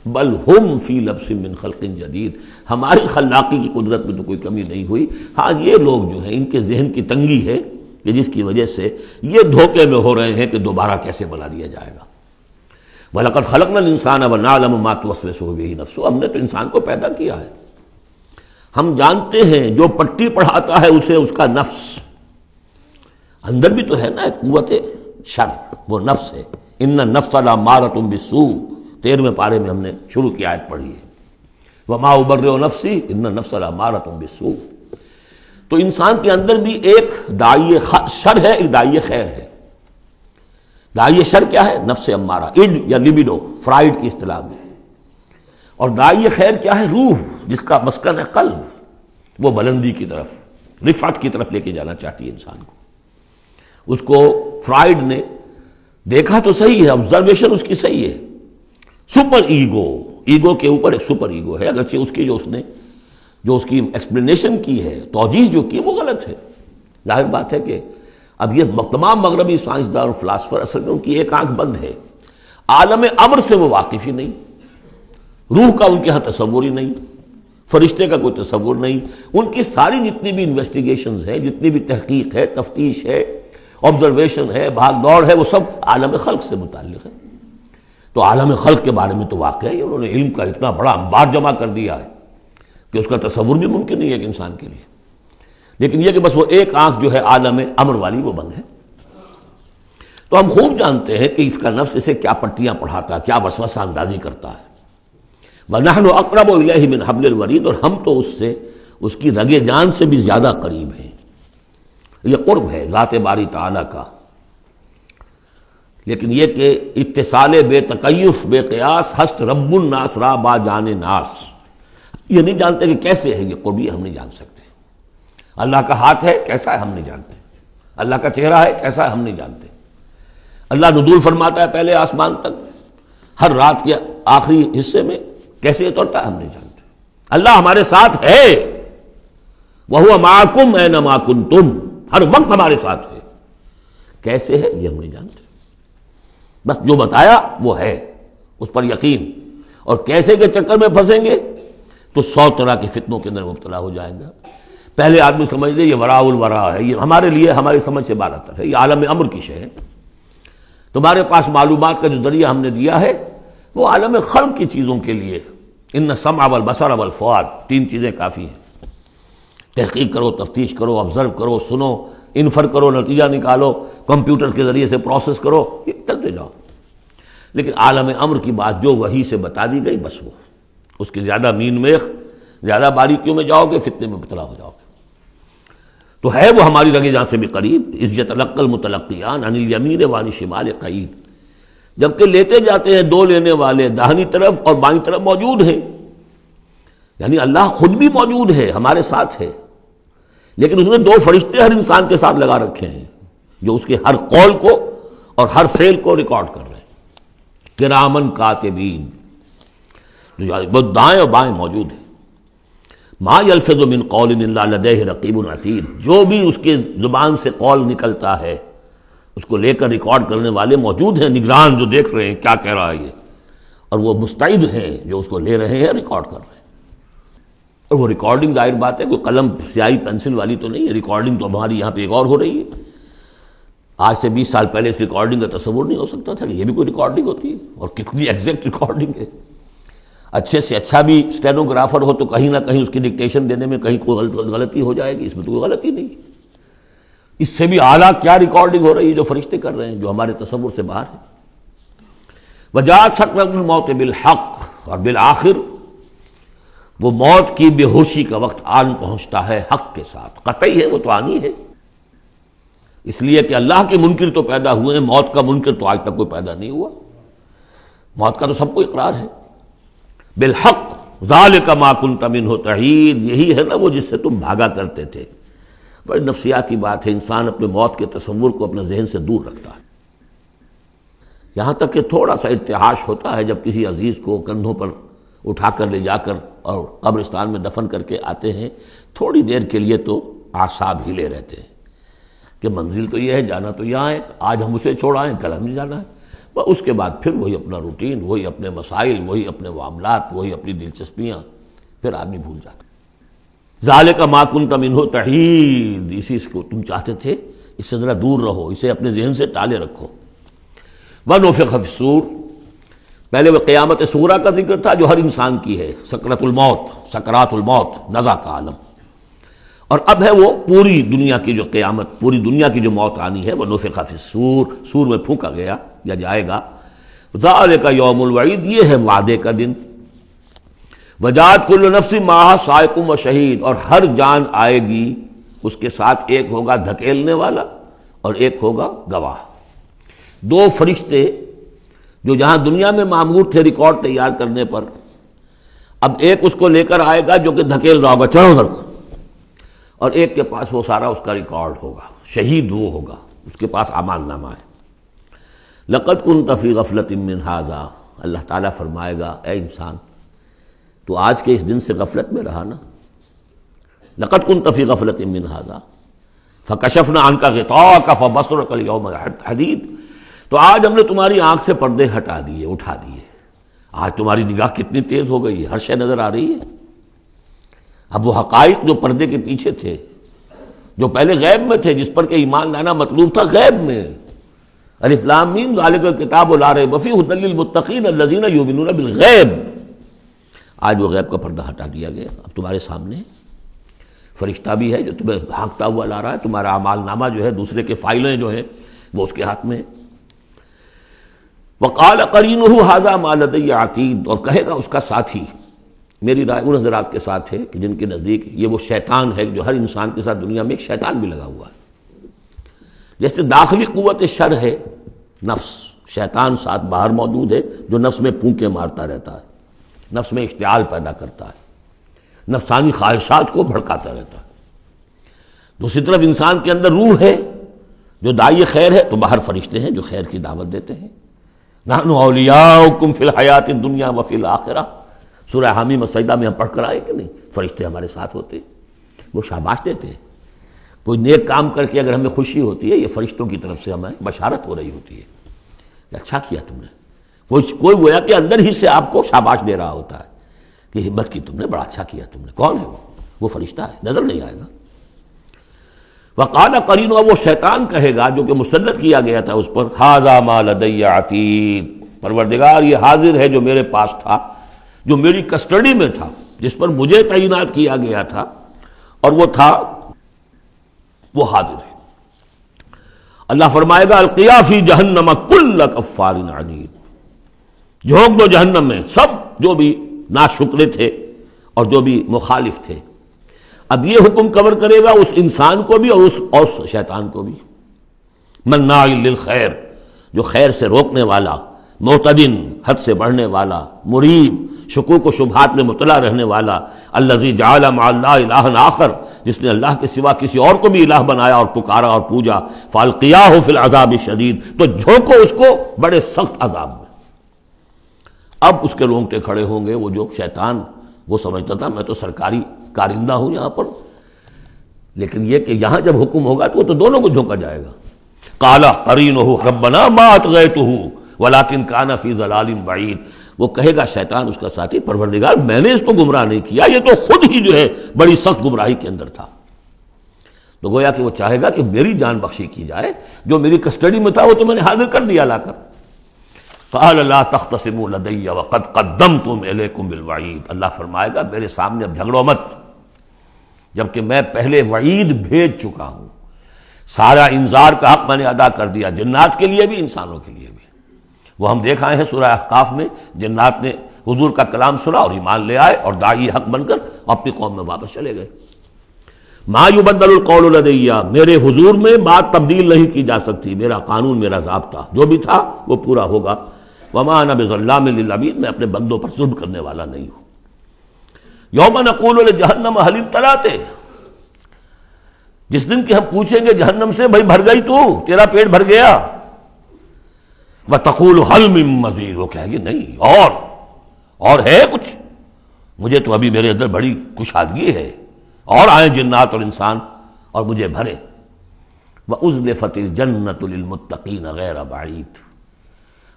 بل ہم فی لبس من خلق جدید، ہماری خلاقی کی قدرت میں تو کوئی کمی نہیں ہوئی۔ ہاں یہ لوگ جو ہیں ان کے ذہن کی تنگی ہے کہ جس کی وجہ سے یہ دھوکے میں ہو رہے ہیں کہ دوبارہ کیسے بنا لیا جائے گا۔ وَلَقَدْ خَلَقْنَا الْإِنسَانَ وَنَعْلَمُ مَا تُوَسْوِسُ بِهِ نَفْسُهُ، ہم نے تو انسان کو پیدا کیا ہے، ہم جانتے ہیں جو پٹی پڑھاتا ہے اسے اس کا نفس، اندر بھی تو ہے نا ایک قوت شر، وہ نفس ہے۔ ان النفس لامارۃ بالسوء، 13ویں پارے میں ہم نے شروع کی آیت پڑھی ہے، وما ابرئ نفسی ان النفس لامارۃ بالسوء۔ تو انسان کے اندر بھی ایک داعی شر ہے، ایک داعی خیر ہے۔ داعی شر کیا ہے؟ نفس امارہ، اڈ یا لبیڈو فرائڈ کی اصطلاح میں، اور داعی خیر کیا ہے؟ روح، جس کا مسکن ہے قلب، وہ بلندی کی طرف، رفعت کی طرف لے کے جانا چاہتی ہے انسان کو۔ اس کو فرائڈ نے دیکھا تو صحیح ہے، آبزرویشن اس کی صحیح ہے، سپر ایگو، ایگو کے اوپر ایک سپر ایگو ہے، اگرچہ اس کی جو اس کی ایکسپلینیشن کی ہے، توجیہ جو کی، وہ غلط ہے۔ ظاہر بات ہے کہ اب یہ تمام مغربی سائنسدان اور فلاسفر اصل میں ان کی ایک آنکھ بند ہے، عالم امر سے وہ واقف ہی نہیں، روح کا ان کے ہاں تصور ہی نہیں، فرشتے کا کوئی تصور نہیں، ان کی ساری جتنی بھی انویسٹیگیشنز ہیں، جتنی بھی تحقیق ہے، تفتیش ہے، آبزرویشن ہے، بھاگ دوڑ ہے، وہ سب عالم خلق سے متعلق ہے۔ تو عالم خلق کے بارے میں تو واقعہ ہے انہوں نے علم کا اتنا بڑا انبار جمع کر دیا ہے کہ اس کا تصور بھی ممکن نہیں ہے ایک انسان کے لیے، لیکن یہ کہ بس وہ ایک آنکھ جو ہے عالم امر والی وہ بند ہے۔ تو ہم خوب جانتے ہیں کہ اس کا نفس اسے کیا پٹیاں پڑھاتا ہے، کیا وسوسہ اندازی کرتا ہے۔ وَنَحْنُ أَقْرَبُ إِلَيْهِ مِنْ حَبْلِ الْوَرِيدِ، اور ہم تو اس سے، اس کی رگ جان سے بھی زیادہ قریب ہیں۔ یہ قرب ہے ذات باری تعالیٰ کا، لیکن یہ کہ اتصال بے تکیف بے قیاس ہست رب الناس را با جان ناس، یہ نہیں جانتے کہ کیسے ہے یہ قرب، یہ ہم نہیں جان سکتے۔ اللہ کا ہاتھ ہے کیسا ہے ہم نہیں جانتے، اللہ کا چہرہ ہے کیسا ہے ہم نہیں جانتے، اللہ نزول فرماتا ہے پہلے آسمان تک، ہر رات کے آخری حصے میں کیسے اترتا ہے ہم نہیں جانتے۔ اللہ ہمارے ساتھ ہے، وَهُوَ مَعَكُمْ أَيْنَمَا كُنتُمْ، ہر وقت ہمارے ساتھ ہے، کیسے ہے یہ ہم نہیں جانتے، بس جو بتایا وہ ہے، اس پر یقین، اور کیسے کے چکر میں پھنسیں گے تو 100 طرح کی فتنوں کے اندر مبتلا ہو جائیں گا۔ پہلے آدمی سمجھ لے یہ وراء الورا ہے، یہ ہمارے لیے ہماری سمجھ سے بالاتر ہے، یہ عالم امر کی شے ہے۔ تمہارے پاس معلومات کا جو ذریعہ ہم نے دیا ہے وہ عالم خلق کی چیزوں کے لیے، ان السمع والبصر والفؤاد، 3 چیزیں کافی ہیں۔ تحقیق کرو، تفتیش کرو، آبزرو کرو، سنو، انفر کرو، نتیجہ نکالو، کمپیوٹر کے ذریعے سے پروسیس کرو، یہ چلتے جاؤ۔ لیکن عالم امر کی بات جو وحی سے بتا دی گئی بس وہ، اس کی زیادہ مین میخ، زیادہ باریکیوں میں جاؤ گے فتنے میں مبتلا ہو جاؤ گے۔ تو ہے وہ ہماری رگ جان سے بھی قریب، اذ یتلقی المتلقیان عن الیمین وعن الشمال قعید، جبکہ لیتے جاتے ہیں 2 لینے والے داہنی طرف اور بائیں طرف موجود ہیں، یعنی اللہ خود بھی موجود ہے، ہمارے ساتھ ہے، لیکن اس نے 2 فرشتے ہر انسان کے ساتھ لگا رکھے ہیں جو اس کے ہر قول کو اور ہر فعل کو ریکارڈ کر رہے ہیں، کرامن کاتبین، جو دائیں اور بائیں موجود ہیں۔ ما یلفظ من قول الا لدیہ رقیب عتید، جو بھی اس کے زبان سے قول نکلتا ہے اس کو لے کر ریکارڈ کرنے والے موجود ہیں، نگران جو دیکھ رہے ہیں کیا کہہ رہا ہے یہ، اور وہ مستعد ہیں جو اس کو لے رہے ہیں، ریکارڈ کر رہے ہیں۔ اور وہ ریکارڈنگ ظاہر بات ہے کوئی قلم سیاہی پینسل والی تو نہیں ہے، ریکارڈنگ تو ہماری یہاں پہ ایک اور ہو رہی ہے۔ آج سے 20 سال پہلے اس ریکارڈنگ کا تصور نہیں ہو سکتا تھا کہ یہ بھی کوئی ریکارڈنگ ہوتی ہے، اور کتنی ایگزیکٹ ریکارڈنگ ہے۔ اچھے سے اچھا بھی اسٹینوگرافر ہو تو کہیں نہ کہیں اس کی ڈکٹیشن دینے میں کہیں کوئی غلطی ہو جائے گی، اس میں تو کوئی غلطی نہیں۔ اس سے بھی اعلیٰ کیا ریکارڈنگ ہو رہی ہے جو فرشتے کر رہے ہیں، جو ہمارے تصور سے باہر ہے۔ وجاءت سکرۃ الموت بالحق، اور بالآخر وہ موت کی بے ہوشی کا وقت آن پہنچتا ہے حق کے ساتھ، قطعی ہے وہ تو آنی ہے۔ اس لیے کہ اللہ کے منکر تو پیدا ہوئے ہیں، موت کا منکر تو آج تک کوئی پیدا نہیں ہوا۔ موت کا تو سب کو اقرار ہے۔ بالحق ذالک ما کنت منہ تحید، یہی ہے نا وہ جس سے تم بھاگا کرتے تھے۔ بڑی نفسیاتی بات ہے، انسان اپنے موت کے تصور کو اپنے ذہن سے دور رکھتا ہے، یہاں تک کہ تھوڑا سا ارتعاش ہوتا ہے جب کسی عزیز کو کندھوں پر اٹھا کر لے جا کر اور قبرستان میں دفن کر کے آتے ہیں، تھوڑی دیر کے لیے تو اعصاب ہلے رہتے ہیں کہ منزل تو یہ ہے، جانا تو یہاں ہے، آج ہم اسے چھوڑ آئیں کل ہمیں جانا ہے، بس اس کے بعد پھر وہی اپنا روٹین، وہی اپنے مسائل، وہی اپنے معاملات، وہی اپنی دلچسپیاں، پھر آدمی بھول جاتا۔ ذالک ما کنت منہ تحید، اسی کو تم چاہتے تھے، اس سے ذرا دور رہو، اسے اپنے ذہن سے ٹالے رکھو۔ وَنُفِخَ فِی الصُّورِ، پہلے وہ قیامت صغریٰ کا ذکر تھا جو ہر انسان کی ہے، سکرات الموت، سکرات الموت، نزع کا عالم، اور اب ہے وہ پوری دنیا کی جو قیامت، پوری دنیا کی جو موت آنی ہے، وہ نفخ فی الصور، سور میں پھونکا گیا یا جائے گا۔ ذالک یوم الوعید، یہ ہے وعدے کا دن۔ وجاءت کل نفس معہا سائق و شہید، اور ہر جان آئے گی، اس کے ساتھ ایک ہوگا دھکیلنے والا اور ایک ہوگا گواہ۔ دو فرشتے جو جہاں دنیا میں مامور تھے ریکارڈ تیار کرنے پر، اب ایک اس کو لے کر آئے گا جو کہ دھکیل رہا ہوگا، چڑھو ادھر کو، اور ایک کے پاس وہ سارا اس کا ریکارڈ ہوگا، شہید وہ ہوگا، اس کے پاس اعمال نامہ ہے۔ لقد كنت في غفلة من هذا، اللہ تعالیٰ فرمائے گا اے انسان تو آج کے اس دن سے غفلت میں رہا نا۔ لقد كنت في غفلة من هذا فكشفنا عنك غطاءك فبصرك اليوم حديد، تو آج ہم نے تمہاری آنکھ سے پردے ہٹا دیے، اٹھا دیے، آج تمہاری نگاہ کتنی تیز ہو گئی ہے، ہر شے نظر آ رہی ہے۔ اب وہ حقائق جو پردے کے پیچھے تھے، جو پہلے غیب میں تھے، جس پر کہ ایمان لانا مطلوب تھا غیب میں، الف لام میم ذالک الکتاب لا ریب فیہ ھدی للمتقین الذین یؤمنون بالغیب، آج وہ غیب کا پردہ ہٹا دیا گیا، اب تمہارے سامنے فرشتہ بھی ہے جو تمہیں بھاگتا ہوا لا رہا ہے، تمہارا اعمال نامہ جو ہے، دوسرے کے فائلیں جو ہیں وہ اس کے ہاتھ میں ہے۔ وقال قرینہ ھذا ما لدی عتید، اور کہے گا اس کا ساتھی، میری رائے ان حضرات کے ساتھ ہے کہ جن کے نزدیک یہ وہ شیطان ہے جو ہر انسان کے ساتھ دنیا میں ایک شیطان بھی لگا ہوا ہے، جیسے داخلی قوت شر ہے نفس، شیطان ساتھ باہر موجود ہے جو نفس میں پھونکے مارتا رہتا ہے، نفس میں اشتعال پیدا کرتا ہے، نفسانی خواہشات کو بھڑکاتا رہتا ہے۔ دوسری طرف انسان کے اندر روح ہے جو داعی خیر ہے، تو باہر فرشتے ہیں جو خیر کی دعوت دیتے ہیں۔ نحن اولیاؤکم فی الحیات الدنیا وفی الآخرہ، سورہ حامیم السجدہ میں ہم پڑھ کر آئے کہ نہیں، فرشتے ہمارے ساتھ ہوتے ہیں، وہ شاباش دیتے ہیں۔ کوئی نیک کام کر کے اگر ہمیں خوشی ہوتی ہے، یہ فرشتوں کی طرف سے ہمیں بشارت ہو رہی ہوتی ہے کہ اچھا کیا تم نے، کوئی گویا کہ اندر ہی سے آپ کو شاباش دے رہا ہوتا ہے کہ ہمت کی تم نے، بڑا اچھا کیا تم نے۔ کون ہے وہ فرشتہ ہے، نظر نہیں آئے گا۔ وقال قرینہ، وہ شیطان کہے گا جو کہ مسلط کیا گیا تھا اس پر، ھذا ما لدی عتید، پروردگار یہ حاضر ہے جو میرے پاس تھا، جو میری کسٹڈی میں تھا، جس پر مجھے تعینات کیا گیا تھا، اور وہ تھا، وہ حاضر ہے۔ اللہ فرمائے گا القیا فی جہنم کل کفار عنید، جھونک دو جہنم میں سب جو بھی ناشکرے تھے اور جو بھی مخالف تھے۔ اب یہ حکم کور کرے گا اس انسان کو بھی اور اس شیطان کو بھی۔ مناع للخیر، جو خیر سے روکنے والا، معتدن، حد سے بڑھنے والا، مریب، شکوک و شبہات میں مبتلا رہنے والا، الذی جعل مع اللہ الہا آخر، جس نے اللہ کے سوا کسی اور کو بھی الہ بنایا اور پکارا اور پوجا، فالقیاہ فی العذاب الشدید، تو جھونکو اس کو بڑے سخت عذاب میں۔ اب اس کے رونگٹے کھڑے ہوں گے، وہ جو شیطان وہ سمجھتا تھا میں تو سرکاری کارندہ ہوں یہاں پر، لیکن یہ کہ یہاں جب حکم ہوگا تو وہ تو دونوں کو جھونکا جائے گا۔ قال قرینہ ربنا ما اطغیتہ ولکن کان فی ضلال بعید، وہ کہے گا شیطان اس کا ساتھی، پروردگار میں نے اس کو گمراہ نہیں کیا، یہ تو خود ہی جو ہے بڑی سخت گمراہی کے اندر تھا۔ تو گویا کہ وہ چاہے گا کہ میری جان بخشی کی جائے، جو میری کسٹڈی میں تھا وہ تو میں نے حاضر کر دیا لا کر۔ قال لا تختصموا لدی وقد قدمتم الیکم بالوعید، اللہ فرمائے گا میرے سامنے اب جھگڑو مت، جبکہ میں پہلے وعید بھیج چکا ہوں، سارا انذار کا حق میں نے ادا کر دیا، جنات کے لیے بھی انسانوں کے لیے بھی۔ وہ ہم دیکھ آئے ہیں سورہ احقاف میں، جنات نے حضور کا کلام سنا اور ایمان لے آئے اور داعی حق بن کر اپنی قوم میں واپس چلے گئے۔ ما یبدل القول لدی، میرے حضور میں بات تبدیل نہیں کی جا سکتی، میرا قانون، میرا ضابطہ جو بھی تھا وہ پورا ہوگا۔ وما انا بظلام للعبید، میں اپنے بندوں پر ظلم کرنے والا نہیں ہوں۔ یوم نقول لجہنم هل امتلأت، جس دن کہ ہم پوچھیں گے جہنم سے بھائی بھر گئی تو، تیرا پیٹ بھر گیا؟ وتقول هل من مزید، وہ کہے گی نہیں اور ہے کچھ، مجھے تو ابھی میرے اندر بڑی کشادگی ہے، اور آئیں جنات اور انسان اور مجھے بھرے۔ وَأُزْلِفَتِ الْجَنَّةُ لِلْمُتَّقِينَ غَيْرَ بَعِيدٍ،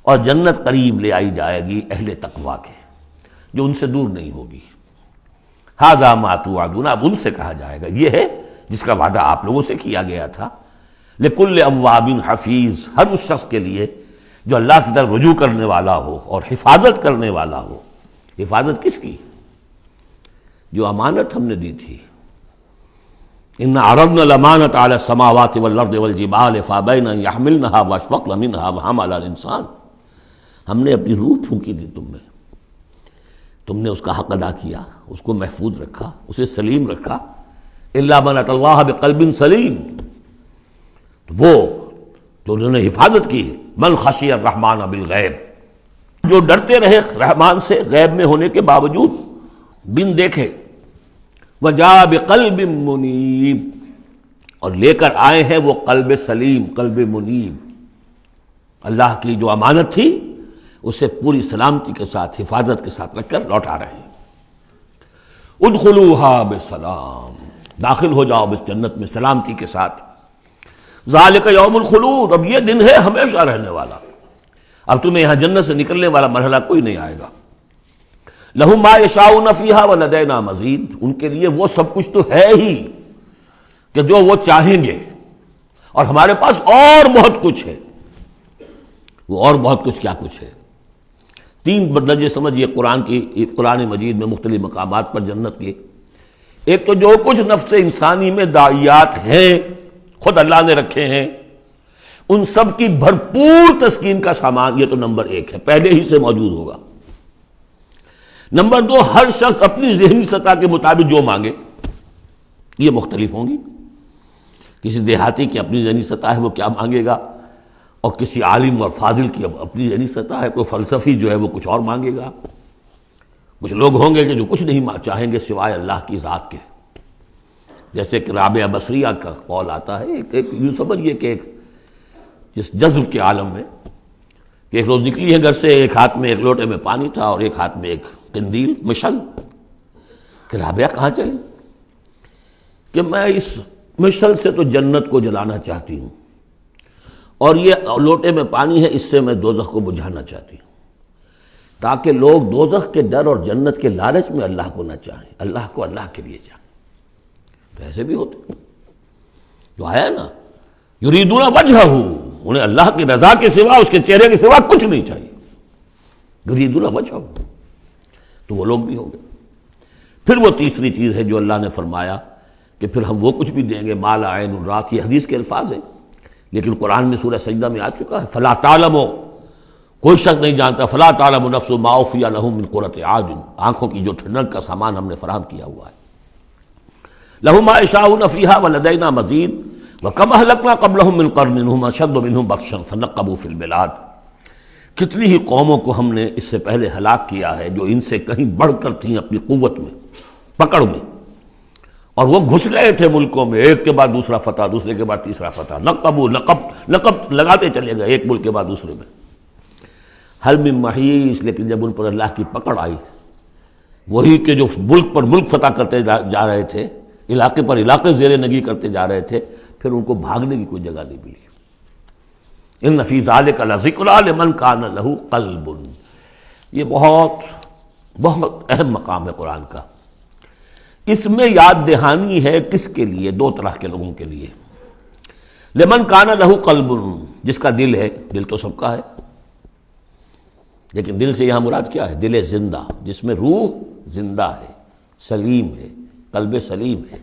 اور جنت قریب لے آئی جائے گی اہل تقویٰ کے، جو ان سے دور نہیں ہوگی۔ هَذَا مَا تُوعَدُونَ، اب ان سے کہا جائے گا یہ ہے جس کا وعدہ آپ لوگوں سے کیا گیا تھا۔ لِكُلِّ أَوَّابٍ حَفِيظٍ، ہر اس شخص کے لیے جو اللہ کی طرف رجوع کرنے والا ہو اور حفاظت کرنے والا ہو۔ حفاظت کس کی؟ جو امانت ہم نے دی تھی۔ إِنَّ عَرَضْنَا الْأَمَانَةَ عَلَى السَّمَاوَاتِ وَالْأَرْضِ وَالْجِبَالِ فَأَبَيْنَ أَن يَحْمِلْنَهَا وَأَشْفَقْنَ مِنْهَا وَحَمَلَهَا الْإِنسَانُ، ہم نے اپنی روح پھونکی دی تم میں، تم نے اس کا حق ادا کیا، اس کو محفوظ رکھا، اسے سلیم رکھا۔ إِلَّا مَنْ أَتَى اللَّهَ بِقَلْبٍ سَلِيمٍ، وہ جو انہوں نے حفاظت کی۔ مَنْ خَشِيَ الرَّحْمَنَ بِالْغَيْبِ، جو ڈرتے رہے رحمان سے غیب میں ہونے کے باوجود، بن دیکھے۔ وَجَاءَ بِقَلْبٍ مُنِيبٍ، اور لے کر آئے ہیں وہ قلب سلیم، قلب منیب، اللہ کی جو امانت تھی اسے پوری سلامتی کے ساتھ، حفاظت کے ساتھ رکھ کر لوٹا رہے ہیں۔ ادخلوها بسلام، داخل ہو جاؤ اس جنت میں سلامتی کے ساتھ۔ ذالک یوم الخلود، اب یہ دن ہے ہمیشہ رہنے والا، اب تمہیں یہاں جنت سے نکلنے والا مرحلہ کوئی نہیں آئے گا۔ لہم ما یشاؤون فیہا ولدینا مزید، ان کے لیے وہ سب کچھ تو ہے ہی کہ جو وہ چاہیں گے، اور ہمارے پاس اور بہت کچھ ہے۔ وہ اور بہت کچھ کیا کچھ ہے؟ تین درجے سمجھیے قرآن مجید میں مختلف مقامات پر جنت کے۔ ایک تو جو کچھ نفس انسانی میں داعیات ہیں خود اللہ نے رکھے ہیں، ان سب کی بھرپور تسکین کا سامان، یہ تو نمبر ایک ہے، پہلے ہی سے موجود ہوگا۔ نمبر دو، ہر شخص اپنی ذہنی سطح کے مطابق جو مانگے، یہ مختلف ہوں گی۔ کسی دیہاتی کی اپنی ذہنی سطح ہے، وہ کیا مانگے گا، اور کسی عالم اور فاضل کی اپنی ذہنی سطح ہے، کوئی فلسفی جو ہے وہ کچھ اور مانگے گا۔ کچھ لوگ ہوں گے کہ جو کچھ نہیں چاہیں گے سوائے اللہ کی ذات کے، جیسے کہ رابعہ بصریہ کا قول آتا ہے، ایک یوں سمجھیے کہ ایک جس جذب کے عالم میں کہ ایک روز نکلی ہے گھر سے، ایک ہاتھ میں ایک لوٹے میں پانی تھا اور ایک ہاتھ میں ایک قندیل، مشعل، کہ رابعہ کہاں چلی؟ کہ میں اس مشعل سے تو جنت کو جلانا چاہتی ہوں، اور یہ لوٹے میں پانی ہے، اس سے میں دوزخ کو بجھانا چاہتی ہوں، تاکہ لوگ دوزخ کے ڈر اور جنت کے لالچ میں اللہ کو نہ چاہیں، اللہ کو اللہ کے لیے چاہیں۔ تو ایسے بھی ہوتے جو آیا نا، یریدون وجہہ، انہیں اللہ کی رضا کے سوا، اس کے چہرے کے سوا کچھ نہیں چاہیے، یریدون وجہہ، تو وہ لوگ بھی ہوں گے۔ پھر وہ تیسری چیز ہے جو اللہ نے فرمایا کہ پھر ہم وہ کچھ بھی دیں گے، ما لا عین رات، یہ حدیث کے الفاظ ہیں لیکن قرآن میں سورہ سجدہ میں آ چکا ہے، فلا تعلم، کوئی شخص نہیں جانتا، فلا تعلم نفس ما اخفی لہم من قرۃ اعین، آنکھوں کی جو ٹھنڈک کا سامان ہم نے فراہم کیا ہوا ہے۔ لہم ما یشاؤون فیہا ولدینا مزید وکم اہلکنا قبلہم من قرن ھم اشد منہم بطشا فنقبوا فی البلاد، کتنی ہی قوموں کو ہم نے اس سے پہلے ہلاک کیا ہے جو ان سے کہیں بڑھ کر تھیں اپنی قوت میں، پکڑ میں، اور وہ گھس گئے تھے ملکوں میں، ایک کے بعد دوسرا فتح، دوسرے کے بعد تیسرا فتح، لقب لگاتے چلے گئے ایک ملک کے بعد دوسرے میں۔ حل من محیص، لیکن جب ان پر اللہ کی پکڑ آئی، وہی کہ جو ملک پر ملک فتح کرتے جا رہے تھے، علاقے پر علاقے زیر نگی کرتے جا رہے تھے، پھر ان کو بھاگنے کی کوئی جگہ نہیں ملی۔ ان فی ذلک لذکری لمن کان لہ قلب، یہ بہت بہت اہم مقام ہے قرآن کا۔ اس میں یاد دہانی ہے کس کے لیے؟ دو طرح کے لوگوں کے لیے۔ لمن کان لہ قلب، جس کا دل ہے، دل تو سب کا ہے، لیکن دل سے یہاں مراد کیا ہے؟ دل زندہ، جس میں روح زندہ ہے، سلیم ہے، قلب سلیم ہے۔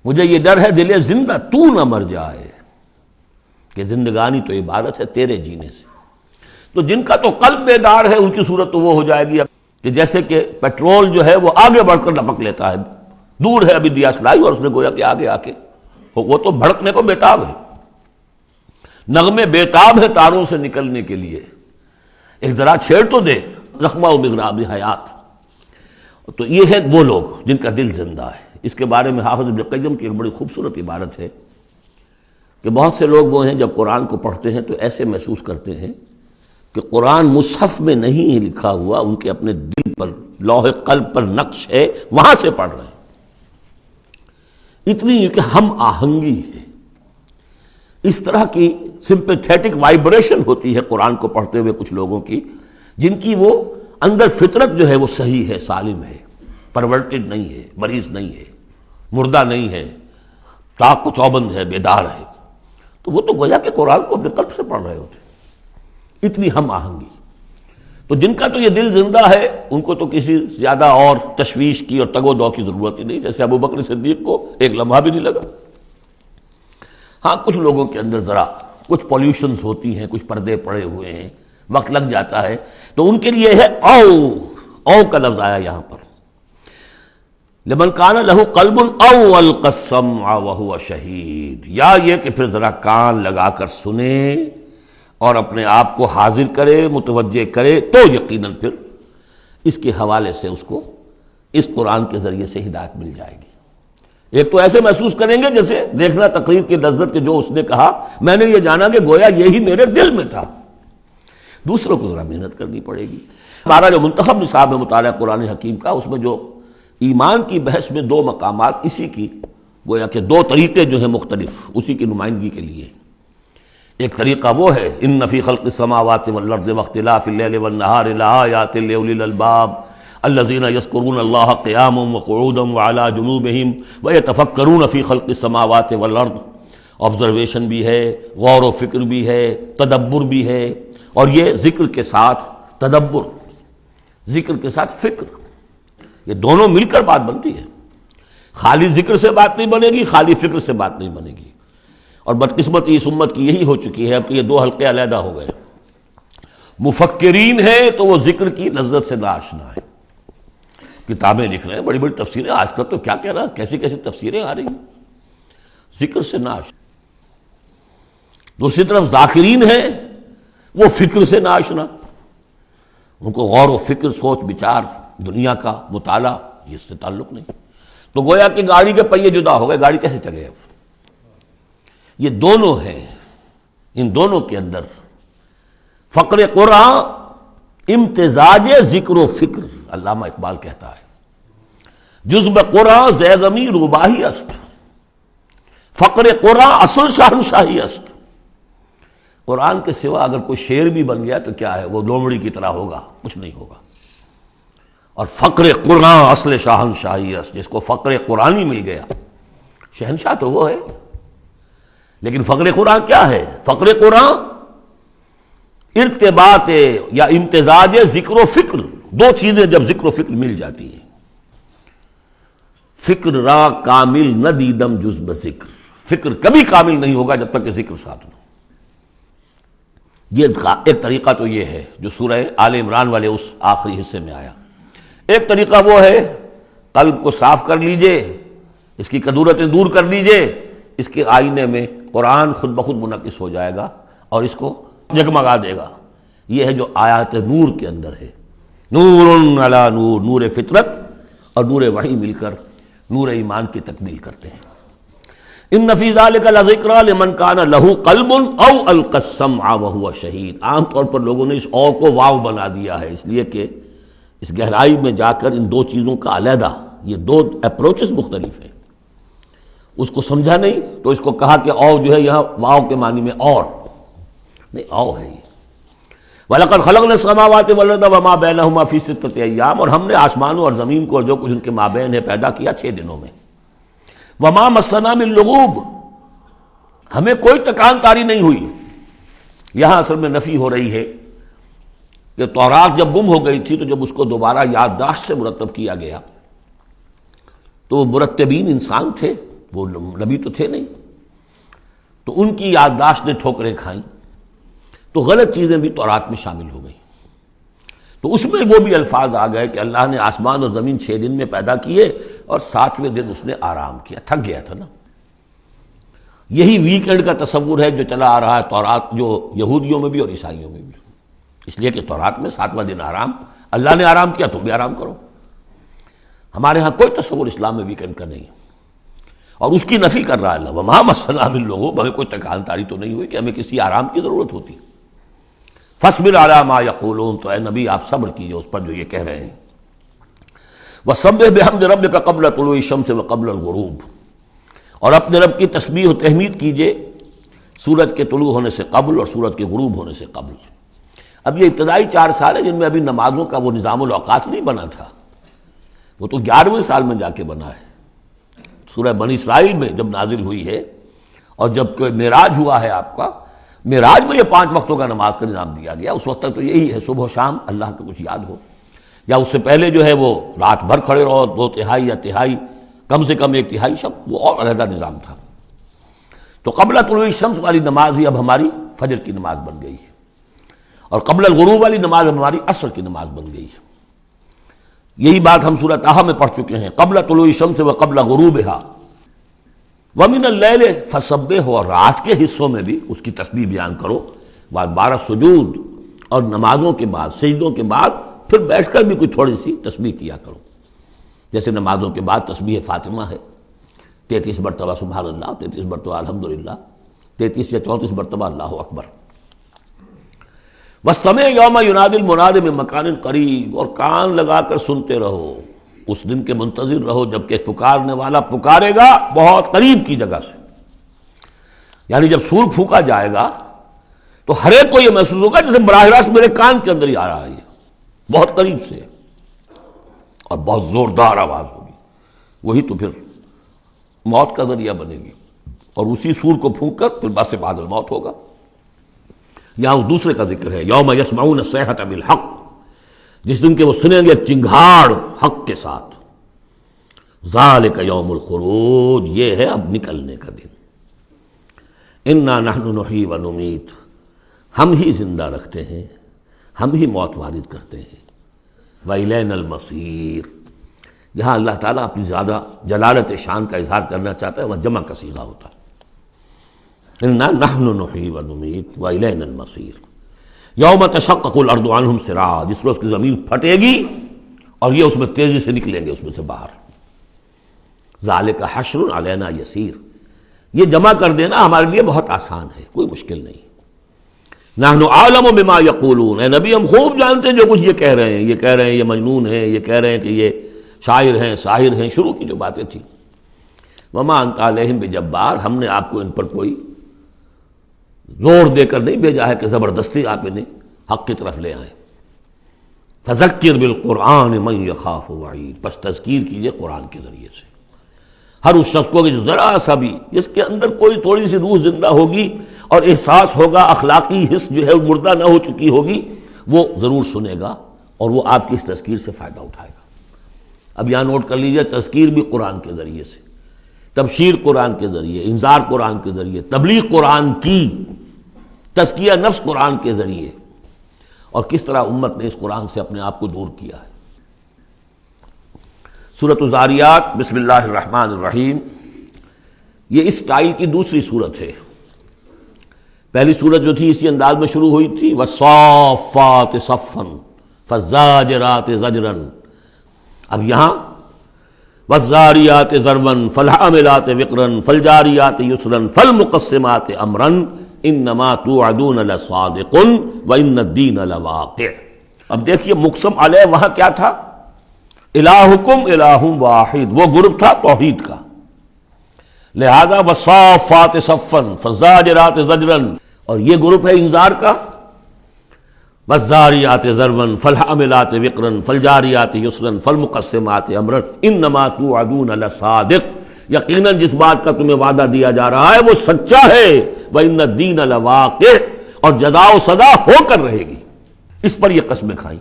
مجھے یہ ڈر ہے دل زندہ تو نہ مر جائے، کہ زندگانی تو عبارت ہے تیرے جینے سے۔ تو جن کا تو قلب بیدار ہے ان کی صورت تو وہ ہو جائے گی کہ جیسے کہ پیٹرول جو ہے وہ آگے بڑھ کر لپک لیتا ہے دور ہے ابھی دیا سلائی، اور اس نے گویا کہ آگے آ کے وہ تو بھڑکنے کو بیتاب ہے، نغمے بیتاب ہے تاروں سے نکلنے کے لیے، ایک ذرا چھیڑ تو دے زخمہ و مغراب حیات۔ تو یہ ہے وہ لوگ جن کا دل زندہ ہے۔ اس کے بارے میں حافظ ابن قیم کی ایک بڑی خوبصورت عبارت ہے کہ بہت سے لوگ وہ ہیں جب قرآن کو پڑھتے ہیں تو ایسے محسوس کرتے ہیں کہ قرآن مصحف میں نہیں لکھا ہوا، ان کے اپنے دل پر لوح قلب پر نقش ہے، وہاں سے پڑھ رہے ہیں۔ اتنی کہ ہم آہنگی ہے، اس طرح کی سمپیتھیٹک وائبریشن ہوتی ہے قرآن کو پڑھتے ہوئے کچھ لوگوں کی، جن کی وہ اندر فطرت جو ہے وہ صحیح ہے، سالم ہے، پرورٹڈ نہیں ہے، مریض نہیں ہے، مردہ نہیں ہے، چاق و چوبند ہے، بیدار ہے۔ تو وہ تو گویا کہ قرآن کو اپنے قلب سے پڑھ رہے ہوتے، اتنی ہم آہنگی۔ تو جن کا تو یہ دل زندہ ہے ان کو تو کسی زیادہ اور تشویش کی اور تگ و دو کی ضرورت ہی نہیں، جیسے ابو بکر صدیق کو ایک لمحہ بھی نہیں لگا۔ ہاں کچھ لوگوں کے اندر ذرا کچھ پولیوشنز ہوتی ہیں، کچھ پردے پڑے ہوئے ہیں، وقت لگ جاتا ہے، تو ان کے لیے ہے او کا لفظ آیا یہاں پر، لمن کان لہ قلب او القى السمع وهو شہید، یا یہ کہ پھر ذرا کان لگا کر سنے اور اپنے آپ کو حاضر کرے، متوجہ کرے، تو یقیناً پھر اس کے حوالے سے اس کو اس قرآن کے ذریعے سے ہدایت مل جائے گی۔ ایک تو ایسے محسوس کریں گے جیسے دیکھنا تقریر کی لذت کے جو اس نے کہا میں نے یہ جانا کہ گویا یہی میرے دل میں تھا۔ دوسروں کو ذرا محنت کرنی پڑے گی۔ ہمارا جو منتخب نصاب ہے مطالعہ قرآن حکیم کا، اس میں جو ایمان کی بحث میں دو مقامات اسی کی گویا کہ دو طریقے جو ہیں مختلف اسی کی نمائندگی کے لیے۔ ایک طریقہ وہ ہے ان فی خلق السماوات والارض واختلاف اللیل والنہار لآیات لأولی الالباب الذین یذکرون اللہ قیاما وقعودا وعلی جنوبہم ویتفکرون فی خلق السماوات والارض، آبزرویشن بھی ہے، غور و فکر بھی ہے، تدبر بھی ہے، اور یہ ذکر کے ساتھ تدبر، ذکر کے ساتھ فکر، یہ دونوں مل کر بات بنتی ہے۔ خالی ذکر سے بات نہیں بنے گی، خالی فکر سے بات نہیں بنے گی۔ اور بدقسمتی اس امت کی یہی ہو چکی ہے اب کہ یہ دو حلقے علیحدہ ہو گئے، مفکرین ہیں تو وہ ذکر کی لذت سے ناآشنا ہے، کتابیں لکھ رہے ہیں، بڑی بڑی تفسیریں، آج کل تو کیا کہہ رہا، کیسی کیسی تفسیریں آ رہی ہیں، ذکر سے ناآشنا۔ دوسری طرف ذاکرین ہیں وہ فکر سے ناآشنا، ان کو غور و فکر، سوچ بچار، دنیا کا مطالعہ یہ اس سے تعلق نہیں۔ تو گویا کہ گاڑی کے پہیے جدا ہو گئے، گاڑی کیسے چلے اب؟ یہ دونوں ہیں، ان دونوں کے اندر فقر قرآن امتزاج ذکر و فکر، علامہ اقبال کہتا ہے جزب قرآن زیغمی روباہی است، فقر قرآن اصل شاہنشاہی است۔ قرآن کے سوا اگر کوئی شعر بھی بن گیا تو کیا ہے، وہ لومڑی کی طرح ہوگا، کچھ نہیں ہوگا۔ اور فقر قرآن اصل شاہنشاہی است، جس کو فقر قرآنی مل گیا، شہنشاہ تو وہ ہے۔ لیکن فقر قرآن کیا ہے؟ فقر قرآن ارتباط یا امتزاج ذکر و فکر، دو چیزیں جب ذکر و فکر مل جاتی ہیں۔ فکر را کامل نہ دیدم جز بذکر، فکر کبھی کامل نہیں ہوگا جب تک کہ ذکر ساتھ نہ۔ یہ ایک طریقہ تو یہ ہے جو سورہ آل عمران والے اس آخری حصے میں آیا۔ ایک طریقہ وہ ہے قلب کو صاف کر لیجئے، اس کی کدورتیں دور کر لیجئے، اس کے آئینے میں قرآن خود بخود منعکس ہو جائے گا اور اس کو جگمگا دے گا۔ یہ ہے جو آیات نور کے اندر ہے، نور علی نور، نور فطرت اور نور وحی مل کر نور ایمان کی تکمیل کرتے ہیں۔ ان فی ذلک لذکری لمن کان لہ قلب او القی السمع وہو شہید۔ عام طور پر لوگوں نے اس او کو واو بنا دیا ہے، اس لیے کہ اس گہرائی میں جا کر ان دو چیزوں کا علیحدہ، یہ دو اپروچز مختلف ہیں، اس کو سمجھا نہیں تو اس کو کہا کہ او جو ہے یہاں واو کے معنی میں اور نہیں، او ہے یہ۔ وَلَقَدْ خَلَقْنَا السَّمَاوَاتِ وَالْأَرْضَ وَمَا بَيْنَهُمَا فِي سِتَّةِ أَيَّامٍ، اور ہم نے آسمانوں اور زمین کو اور جو کچھ ان کے مابین ہے پیدا کیا 6 دنوں میں۔ وَمَا مَسَّنَا مِن لُغُوبٍ، ہمیں کوئی تکان تاری نہیں ہوئی۔ یہاں اصل میں نفی ہو رہی ہے کہ تورات جب گم ہو گئی تھی تو جب اس کو دوبارہ یادداشت سے مرتب کیا گیا تو مرتبین انسان تھے، وہ نبی تو تھے نہیں، تو ان کی یادداشت نے ٹھوکریں کھائیں، تو غلط چیزیں بھی تورات میں شامل ہو گئیں۔ تو اس میں وہ بھی الفاظ آ گئے کہ اللہ نے آسمان اور زمین 6 دن میں پیدا کیے، اور 7ویں دن اس نے آرام کیا، تھک گیا تھا نا۔ یہی ویکینڈ کا تصور ہے جو چلا آ رہا ہے تورات، جو یہودیوں میں بھی اور عیسائیوں میں بھی، اس لیے کہ تورات میں 7واں دن آرام، اللہ نے آرام کیا تم بھی آرام کرو۔ ہمارے ہاں کوئی تصور اسلام میں ویکینڈ کا نہیں، اور اس کی نفی کر رہا ہے اللہ، وما مسنا من لغوب، ہمیں کوئی تکان تاری تو نہیں ہوئی کہ ہمیں کسی آرام کی ضرورت ہوتی۔ فاصبر علی ما یقولون، تو اے نبی آپ صبر کیجئے اس پر جو یہ کہہ رہے ہیں۔ وسبح بحمد ربک قبل طلوع الشمس وقبل الغروب، اور اپنے رب کی تسبیح و تحمید کیجئے سورج کے طلوع ہونے سے قبل اور سورج کے غروب ہونے سے قبل۔ اب یہ ابتدائی 4 سال ہے جن میں ابھی نمازوں کا وہ نظام الاوقات نہیں بنا تھا، وہ تو 11ویں سال میں جا کے بنا ہے۔ سورہ بنی اسرائیل میں جب نازل ہوئی ہے اور جب کوئی معراج ہوا ہے آپ کا، معراج میں یہ 5 وقتوں کا نماز کا نظام دیا گیا، اس وقت تک تو یہی ہے صبح و شام اللہ کا کچھ یاد ہو، یا اس سے پہلے جو ہے وہ رات بھر کھڑے رہو 2/3 یا تہائی، کم سے کم 1/3 شب، وہ اور علیحدہ نظام تھا۔ تو قبل طلوع الشمس والی نماز ہی اب ہماری فجر کی نماز بن گئی ہے، اور قبل الغروب والی نماز ہماری عصر کی نماز بن گئی ہے۔ یہی بات ہم سورہ طٰہٰ میں پڑھ چکے ہیں، قبل طلوع الشمس وقبل غروبها ومن اللیل فسبح، اور رات کے حصوں میں بھی اس کی تسبیح بیان کرو، وادبار السجود، اور نمازوں کے بعد سجدوں کے بعد پھر بیٹھ کر بھی کوئی تھوڑی سی تسبیح کیا کرو، جیسے نمازوں کے بعد تسبیح فاطمہ ہے 33 مرتبہ سبحان اللہ، 33 مرتبہ الحمدللہ، 33 یا 34 مرتبہ اللہ اکبر۔ واستمع یوم ینادی المناد من مکان قریب، اور کان لگا کر سنتے رہو، اس دن کے منتظر رہو جبکہ پکارنے والا پکارے گا بہت قریب کی جگہ سے، یعنی جب سور پھونکا جائے گا تو ہر ایک کو یہ محسوس ہوگا جیسے براہ راست میرے کان کے اندر ہی آ رہا ہے، یہ بہت قریب سے اور بہت زوردار آواز ہوگی، وہی تو پھر موت کا ذریعہ بنے گی، اور اسی سور کو پھونک کر پھر بس بعد الموت ہوگا۔ یہاں اس دوسرے کا ذکر ہے، یوم یسمعون الصیحۃ بالحق، جس دن کہ وہ سنیں گے چنگھاڑ حق کے ساتھ، ذالک یوم الخروج، یہ ہے اب نکلنے کا دن۔ انا نحن نحیی و نمیت، ہم ہی زندہ رکھتے ہیں، ہم ہی موت وارد کرتے ہیں، وإلینا المصیر، جہاں اللہ تعالیٰ اپنی زیادہ جلالت شان کا اظہار کرنا چاہتا ہے وہ جمع کا صیغہ ہوتا ہے، انا نحن نحیی و نمیت وإلینا المصیر۔ یوم تشقق الارض عنہم سراعا، جس روز کی زمین پھٹے گی اور یہ اس میں تیزی سے نکلیں گے اس میں سے باہر۔ ذالک حشر علینا یسیر، یہ جمع کر دینا ہمارے لیے بہت آسان ہے، کوئی مشکل نہیں۔ نحن اعلم بما یقولون، اے نبی ہم خوب جانتے ہیں جو کچھ یہ کہہ رہے ہیں، یہ کہہ رہے ہیں یہ مجنون ہیں، یہ کہہ رہے ہیں کہ یہ شاعر ہیں ساحر ہیں، شروع کی جو باتیں تھیں۔ وما انت علیہم بجبار، ہم نے آپ کو ان پر کوئی زور دے کر نہیں بھیجا ہے کہ زبردستی آپ انہیں حق کی طرف لے آئیں۔ فذکر بالقرآن من یخاف وعید، پس تذکیر کیجئے قرآن کے ذریعے سے ہر اس شخص کو کہ جو ذرا سا بھی جس کے اندر کوئی تھوڑی سی روح زندہ ہوگی اور احساس ہوگا، اخلاقی حس جو ہے مردہ نہ ہو چکی ہوگی، وہ ضرور سنے گا اور وہ آپ کی اس تذکیر سے فائدہ اٹھائے گا۔ اب یہاں نوٹ کر لیجئے، تذکیر بھی قرآن کے ذریعے سے، تبشیر قرآن کے ذریعے، انذار قرآن کے ذریعے، تبلیغ قرآن کی، تزکیہ نفس قرآن کے ذریعے، اور کس طرح امت نے اس قرآن سے اپنے آپ کو دور کیا ہے۔ سورۃ الذاریات، بسم اللہ الرحمن الرحیم، یہ اس سٹائل کی دوسری صورت ہے۔ پہلی صورت جو تھی اسی انداز میں شروع ہوئی تھی، والصافات صفا فالزاجرات زجرا، اب یہاں والذاریات ذروا فالحاملات وقرا فالجاریات یسرا فالمقسمات امرا انما توعدون لصادق وان الدین لواقع۔ اب دیکھیے مقسم علیہ وہاں کیا تھا؟ الہکم الہ واحد، وہ گروپ تھا توحید کا، لہذا والصافات صفا فالزاجرات زجرا، اور یہ گروپ ہے انذار کا، والذاریات ذروا فالحاملات وقرا فالجاریات یسرا فالمقسمات امرا انما توعدون لصادق، یقیناً جس بات کا تمہیں وعدہ دیا جا رہا ہے وہ سچا ہے، وَإِنَّ الدِّينَ لَوَاقِعٌ، اور جزا و سزا ہو کر رہے گی، اس پر یہ قسمیں کھائیں۔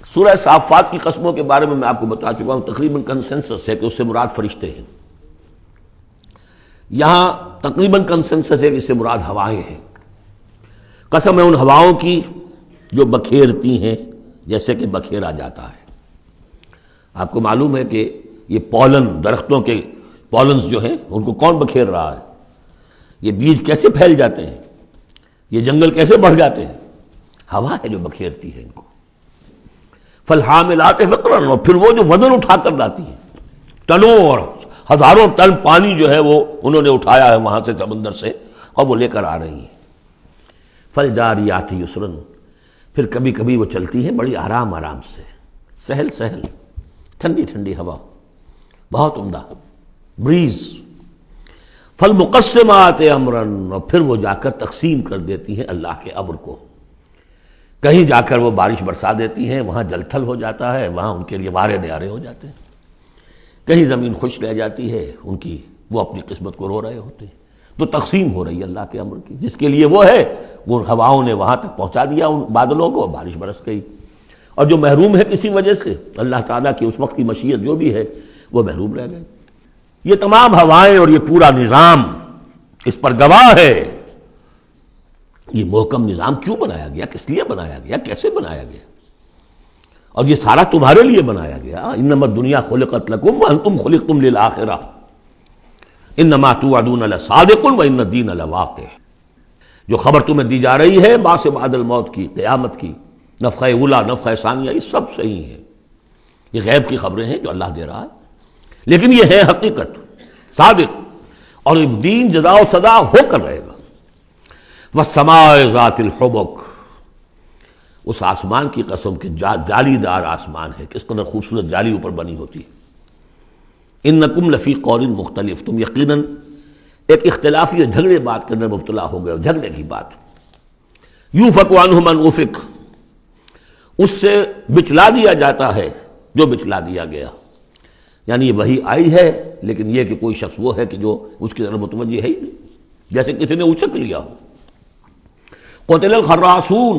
سورہ صافات کی قسموں کے بارے میں آپ کو بتا چکا ہوں، تقریباً کنسنسس ہے کہ اس سے مراد فرشتے ہیں، یہاں تقریباً کنسنسس ہے کہ اس سے مراد ہوائیں ہیں۔ قسم ہے ان ہواؤں کی جو بکھیرتی ہیں جیسے کہ بکھیرا جاتا ہے۔ آپ کو معلوم ہے کہ یہ پولن، درختوں کے پولنز جو ہیں ان کو کون بکھیر رہا ہے؟ یہ بیج کیسے پھیل جاتے ہیں؟ یہ جنگل کیسے بڑھ جاتے ہیں؟ ہوا ہے جو بکھیرتی ہے ان کو۔ فالحاملات وقرا، اور پھر وہ جو وزن اٹھا کر لاتی ہیں، ٹنوں اور ہزاروں ٹن پانی جو ہے وہ انہوں نے اٹھایا ہے وہاں سے سمندر سے، اور وہ لے کر آ رہی ہیں۔ فالجاریات یسرا، پھر کبھی کبھی وہ چلتی ہیں بڑی آرام آرام سے، سہل سہل، ٹھنڈی ٹھنڈی ہوا، بہت عمدہ بریز۔ فالمقسمات امرا، اور پھر وہ جا کر تقسیم کر دیتی ہیں اللہ کے امر کو، کہیں جا کر وہ بارش برسا دیتی ہیں، وہاں جل تھل ہو جاتا ہے، وہاں ان کے لیے وارے نیارے ہو جاتے ہیں، کہیں زمین خشک رہ جاتی ہے ان کی، وہ اپنی قسمت کو رو رہے ہوتے ہیں۔ تو تقسیم ہو رہی ہے اللہ کے امر کی، جس کے لیے وہ ہے وہ ہواؤں نے وہاں تک پہنچا دیا ان بادلوں کو، بارش برس گئی، اور جو محروم ہے کسی وجہ سے اللہ تعالیٰ کی اس وقت کی مشیت جو بھی ہے وہ محروم رہ گئے۔ یہ تمام ہوائیں اور یہ پورا نظام اس پر گواہ ہے۔ یہ محکم نظام کیوں بنایا گیا، کس لیے بنایا گیا، کیسے بنایا گیا، اور یہ سارا تمہارے لیے بنایا گیا۔ انما الدنیا خلقت لکم وانتم خلقتم للآخرہ انما توعدون لصادق وان الدین لواقع۔ جو خبر تمہیں دی جا رہی ہے بعث بعد الموت کی، قیامت کی، نفخہ اولا، نفخہ ثانیہ، یہ سب صحیح ہے، یہ غیب کی خبریں ہیں جو اللہ دے رہا ہے، لیکن یہ ہے حقیقت، صادق، اور دین جزا و سزا ہو کر رہے گا۔ وَالسَّمَاءِ ذَاتِ الْحُبُكِ، اس آسمان کی قسم کہ جالی دار آسمان ہے، کس قدر خوبصورت جالی اوپر بنی ہوتی ہے۔ اِنَّكُمْ لَفِي قَوْلٍ مُخْتَلِفٍ، تم یقیناً ایک اختلافی اور جھگڑے بات کے اندر مبتلا ہو گئے، جھگڑے کی بات۔ یُوفَكُ عَنْهُ مَنْ أُفِكَ، اس سے بچلا دیا جاتا ہے جو بچلا دیا گیا، یعنی یہ وحی آئی ہے لیکن یہ کہ کوئی شخص وہ ہے کہ جو اس کی طرف متوجہ ہے ہی نہیں، جیسے کسی نے اچک لیا ہو۔ قتل الخراصون،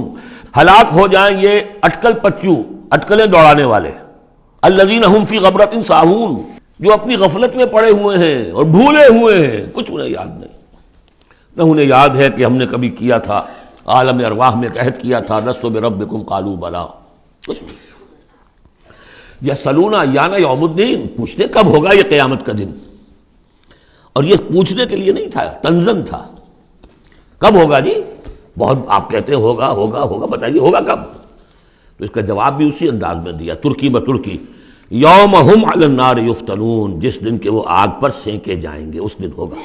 ہلاک ہو جائیں یہ اٹکل پچو، اٹکلیں دوڑانے والے، الذین هم فی غفلۃ ساہون، جو اپنی غفلت میں پڑے ہوئے ہیں اور بھولے ہوئے ہیں، کچھ انہیں یاد نہیں۔ نہ انہیں یاد ہے کہ ہم نے کبھی کیا تھا، عالم ارواح میں عہد کیا تھا، لست بربکم قالوا بلا، کچھ نہیں۔ یسألون ایان یوم الدین، پوچھتے کب ہوگا یہ قیامت کا دن، اور یہ پوچھنے کے لیے نہیں تھا، تنزن تھا، کب ہوگا جی؟ بہت آپ کہتے ہیں ہوگا ہوگا ہوگا، بتائیے ہوگا کب؟ تو اس کا جواب بھی اسی انداز میں دیا، ترکی بترکی، یوم ہم علی النار یفتنون، جس دن کے وہ آگ پر سینکے جائیں گے، اس دن ہوگا۔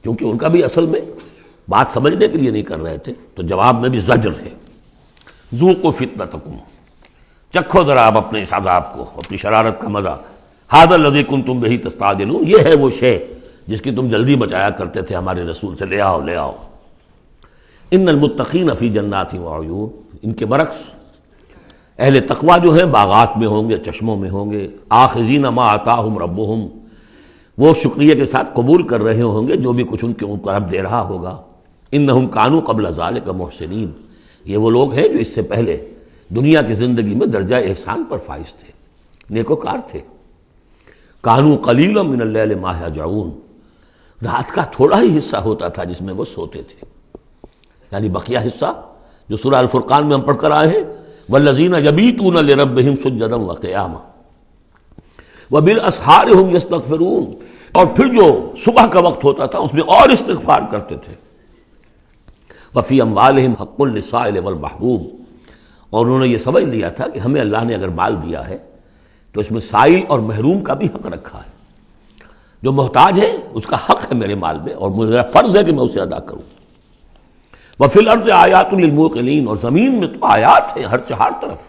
کیونکہ ان کا بھی اصل میں بات سمجھنے کے لیے نہیں کر رہے تھے، تو جواب میں بھی زجر ہے۔ ذوقوا فتنتکم، چکھو ذرا آپ اپنے اس عذاب کو، اپنی شرارت کا مزہ۔ ھذا الذی کنتم بہ تستعجلون، یہ ہے وہ شے جس کی تم جلدی بچایا کرتے تھے ہمارے رسول سے، لے آؤ لے آؤ۔ ان المتقین فی جنات وعیون، ان کے برعکس اہل تقویٰ جو ہیں باغات میں ہوں گے، چشموں میں ہوں گے، آخذین ما آتاہم ربہم، وہ شکریہ کے ساتھ قبول کر رہے ہوں گے جو بھی کچھ ان کے اوپر رب دے رہا ہوگا۔ انہم کانوا قبل ذلک محسنین، یہ وہ لوگ ہیں جو اس سے پہلے دنیا کی زندگی میں درجہ احسان پر فائز تھے، نیکوکار تھے۔ کانوا قلیلا من اللیل ما یہجعون، رات کا تھوڑا ہی حصہ ہوتا تھا جس میں وہ سوتے تھے، یعنی بقیہ حصہ جو سورہ الفرقان میں ہم پڑھ کر آئے ہیں، والذین یبیتون لربہم سجدا وقیاما وبالاسحار ہم یستغفرون، اور پھر جو صبح کا وقت ہوتا تھا اس میں اور استغفار کرتے تھے۔ وفی اموالہم حق للسائل والمحروم، اور انہوں نے یہ سمجھ لیا تھا کہ ہمیں اللہ نے اگر مال دیا ہے تو اس میں سائل اور محروم کا بھی حق رکھا ہے، جو محتاج ہے اس کا حق ہے میرے مال میں، اور میرا فرض ہے کہ میں اسے ادا کروں۔ وفی الارض آیات للموقنین، اور زمین میں تو آیات ہیں ہر طرف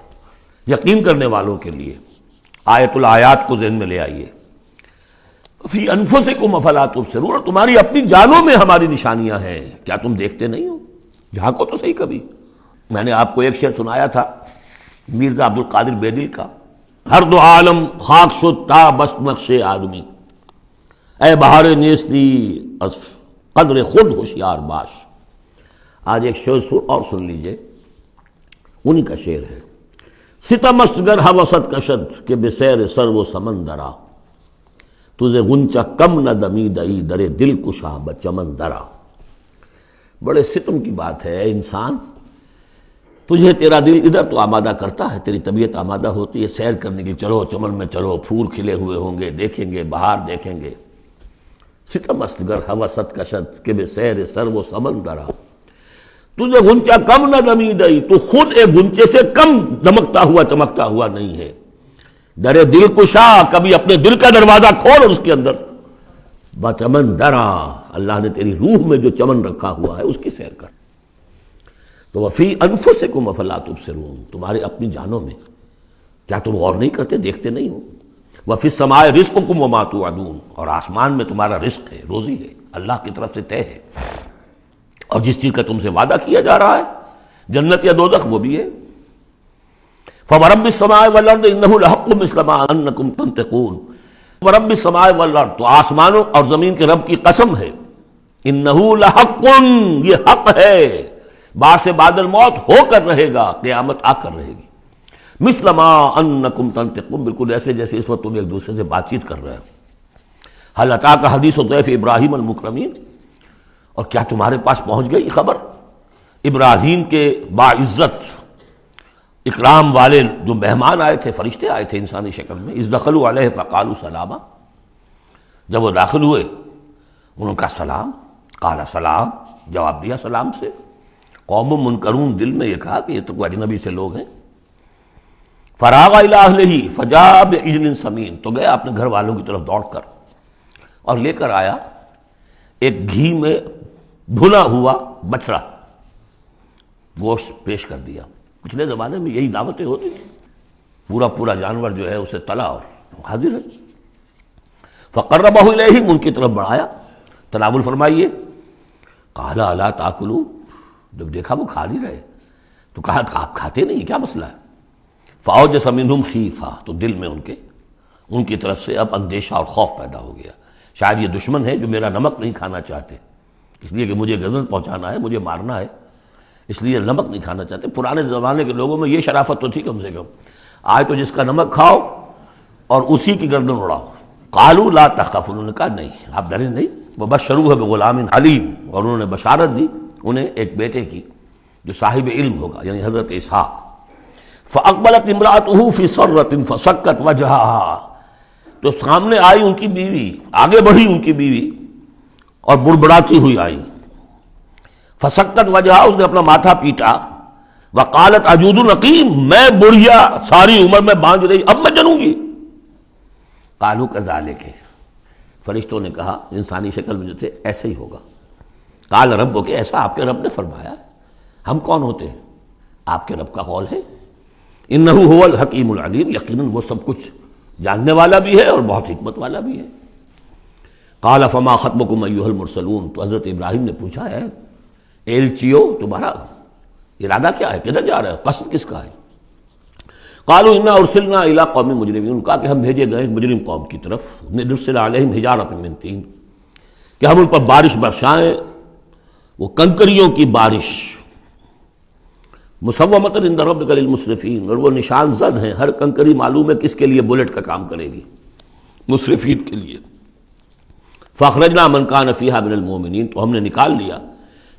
یقین کرنے والوں کے لیے، آیت الآیات کو ذہن میں لے آئیے۔ فی انفسکم افلا تبصرون، اور تمہاری اپنی جانوں میں ہماری نشانیاں ہیں، کیا تم دیکھتے نہیں ہو؟ جھانکو تو صحیح کبھی۔ میں نے آپ کو ایک شعر سنایا تھا میرزا عبد القادر بیدل کا، ہر دو عالم خاک شد تا بس نقش آدمی، اے بہار نیستی از قدر خود ہوشیار باش۔ آج ایک شعر اور سن لیجئے، انہی کا شعر ہے۔ ستم است گر ہوست کشد کہ بسیر سر و سمندرا، تجھے غنچہ کم نہ دمیدئی در دل کشا بچمن درا۔ بڑے ستم کی بات ہے، انسان تجھے تیرا دل ادھر تو آمادہ کرتا ہے، تیری طبیعت آمادہ ہوتی ہے سیر کرنے کی، چلو چمن میں چلو، پھول کھلے ہوئے ہوں گے، دیکھیں گے، بہار دیکھیں گے۔ ستم است گر ہوست کشد کہ بے سیر سر و سمندرا، تجھے غنچہ کم نہ دمیدئی، تو خود ایک غنچے سے کم دمکتا ہوا چمکتا ہوا نہیں ہے۔ در دل کشا، کبھی اپنے دل کا دروازہ کھول اور اس کے اندر بچمن درا، اللہ نے تیری روح میں جو چمن رکھا ہوا ہے اس کی سیر کر۔ تو وفی انفسکم افلا تبصرون، تمہارے اپنی جانوں میں کیا تم غور نہیں کرتے، دیکھتے نہیں ہو؟ وفی السماء رزقکم وما توعدون، اور آسمان میں تمہارا رزق ہے، روزی ہے، اللہ کی طرف سے طے ہے، اور جس چیز کا تم سے وعدہ کیا جا رہا ہے جنت یا دوزخ وہ بھی ہے۔ فورب السماء والارض انہ لحق مثل ما انکم تنطقون، ورب السماء والارض، تو آسمانوں اور زمین کے رب کی قسم ہے، انہ لحق، یہ حق ہے، بعد سے بادل موت ہو کر رہے گا، قیامت آ کر رہے گی، مثل ما انکم تنطقون، بالکل ایسے جیسے اس وقت تم ایک دوسرے سے بات چیت کر رہے ہو۔ هل اتاک حدیث ضیف ابراہیم المکرمین، اور کیا تمہارے پاس پہنچ گئی خبر ابراہیم کے باعزت اکرام والے جو مہمان آئے تھے، فرشتے آئے تھے انسانی شکل میں، اذ دخلوا علیہ فقالوا سلاما، جب وہ داخل ہوئے ان کا سلام، قال سلام، جواب دیا سلام سے۔ قوم منکرون، دل میں یہ کہا کہ یہ تو کوئی اجنبی سے لوگ ہیں۔ فراغ الی اہلہ فجاء بعجل سمین، تو گیا اپنے گھر والوں کی طرف دوڑ کر اور لے کر آیا ایک گھی میں بھنا ہوا بچڑا، گوشت پیش کر دیا۔ پچھلے زمانے میں یہی دعوتیں ہوتی تھیں، پورا جانور جو ہے اسے تلا اور حاضر ہے۔ فقربہ الیہم، ان کی طرف بڑھایا، تناول فرمائیے۔ قال الا تاکلون، جب دیکھا وہ کھا نہیں رہے تو کہا آپ کھاتے نہیں، کیا مسئلہ ہے؟ فاوجس منہم خیفہ، تو دل میں ان کی طرف سے اب اندیشہ اور خوف پیدا ہو گیا، شاید یہ دشمن ہے جو میرا نمک نہیں کھانا چاہتے، اس لیے کہ مجھے غزل پہنچانا ہے، مجھے مارنا ہے، اس لیے نمک نہیں کھانا چاہتے۔ پرانے زمانے کے لوگوں میں یہ شرافت تو تھی کم سے کم، آج تو جس کا نمک کھاؤ اور اسی کی گردن اڑاؤ۔ قالوا لا تخف، انہوں نے کہا نہیں آپ ڈریں نہیں۔ وبشروہ بغلام علیم، اور انہوں نے بشارت دی انہیں ایک بیٹے کی جو صاحب علم ہوگا، یعنی حضرت اسحاق۔ فاقبلت امرأتہ فی سرۃ فسکت وجہہا، تو سامنے آئی ان کی بیوی، آگے بڑھی ان کی بیوی اور بڑبڑاتی ہوئی آئی۔ فسکت وجہہا، اس نے اپنا ماتھا پیٹا۔ وقالت عجوز نقیم، میں بڑھیا ساری عمر میں بانجھ رہی، اب میں جنوں گی۔ قالوا کذالک، فرشتوں نے کہا انسانی شکل میں جو تھے ایسے ہی ہوگا۔ قال ربک، ایسا آپ کے رب نے فرمایا، ہم کون ہوتے ہیں؟ آپ کے رب کا قول ہے۔ انہ هو الحکیم العلیم، یقیناً وہ سب کچھ جاننے والا بھی ہے اور بہت حکمت والا بھی ہے۔ قال فما خطبکم ایھا المرسلون، تو حضرت ابراہیم نے پوچھا ہے ایلچیو تمہارا ارادہ کیا ہے، کدھر جا رہے ہو، قصد کس کا ہے؟ قالوا انا ارسلنا الی قوم مجرمین، کہا کہ ہم بھیجے گئے ایک مجرم قوم کی طرف، نرسل علیہم حجارۃ من طین، کہ ہم ان پر بارش برسائیں، وہ کنکریوں کی بارش، مسومۃ عند ربک للمسرفین، اور وہ نشان زد ہیں، ہر کنکری معلوم ہے کس کے لیے بلٹ کا کام کرے گی، مسرفین کے لیے۔ فاخرجنا من کان فیہا من المؤمنین، تو ہم نے نکال لیا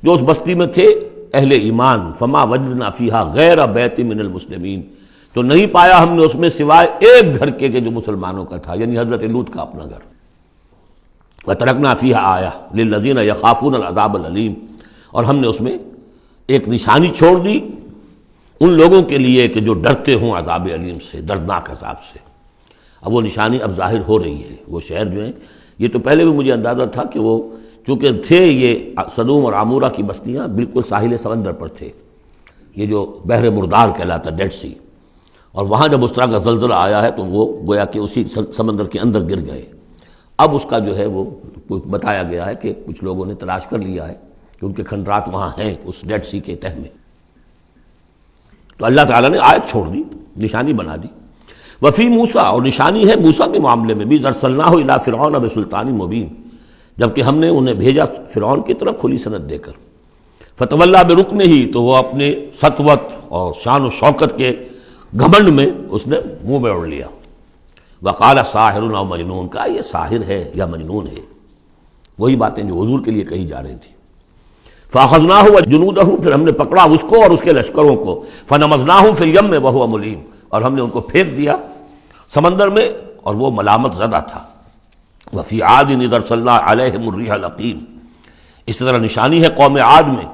جو اس بستی میں تھے اہل ایمان۔ فما وجدنا فیہا غیر بیت من المسلمین، تو نہیں پایا ہم نے اس میں سوائے ایک گھر کے جو مسلمانوں کا تھا، یعنی حضرت لوط کا اپنا گھر۔ وترکنا فیہا آیہ للذین یخافون العذاب العلیم، اور ہم نے اس میں ایک نشانی چھوڑ دی ان لوگوں کے لیے کہ جو ڈرتے ہوں عذاب علیم سے، دردناک عذاب سے۔ اب وہ نشانی اب ظاہر ہو رہی ہے۔ وہ شہر جو ہیں، یہ تو پہلے بھی مجھے اندازہ تھا کہ وہ چونکہ تھے یہ سدوم اور عمورہ کی بستیاں بالکل ساحل سمندر پر تھے، یہ جو بحر مردار کہلاتا ڈیڈ سی، اور وہاں جب اس طرح کا زلزلہ آیا ہے تو وہ گویا کہ اسی سمندر کے اندر گر گئے۔ اب اس کا جو ہے وہ بتایا گیا ہے کہ کچھ لوگوں نے تلاش کر لیا ہے کہ ان کے کھنڈرات وہاں ہیں اس ڈیڈ سی کے تہہ میں۔ تو اللہ تعالیٰ نے آیت چھوڑ دی، نشانی بنا دی۔ وفی موسیٰ، اور نشانی ہے موسیٰ کے معاملے میں بھی، ارسلناہ الی فرعون بسلطان مبین، جبکہ ہم نے انہیں بھیجا فرعون کی طرف کھلی سند دے کر۔ فتولیٰ برکنہ، تو وہ اپنے سطوت اور شان و شوکت کے گھمنڈ میں اس نے منہ میں اوڑھ لیا۔ وقال ساحر او مجنون، کہا یہ ساحر ہے یا مجنون ہے، وہی باتیں جو حضور کے لیے کہی جا رہی تھی۔ فاخذناہ وجنودہ، پھر ہم نے پکڑا اس کو اور اس کے لشکروں کو، فنبذناہم فی الیم وہو ملیم، اور ہم نے ان کو پھینک دیا سمندر میں اور وہ ملامت زدہ تھا۔ وفی عاد اذ ارسلنا علیہم الریح العقیم، اس طرح نشانی ہے قوم عاد میں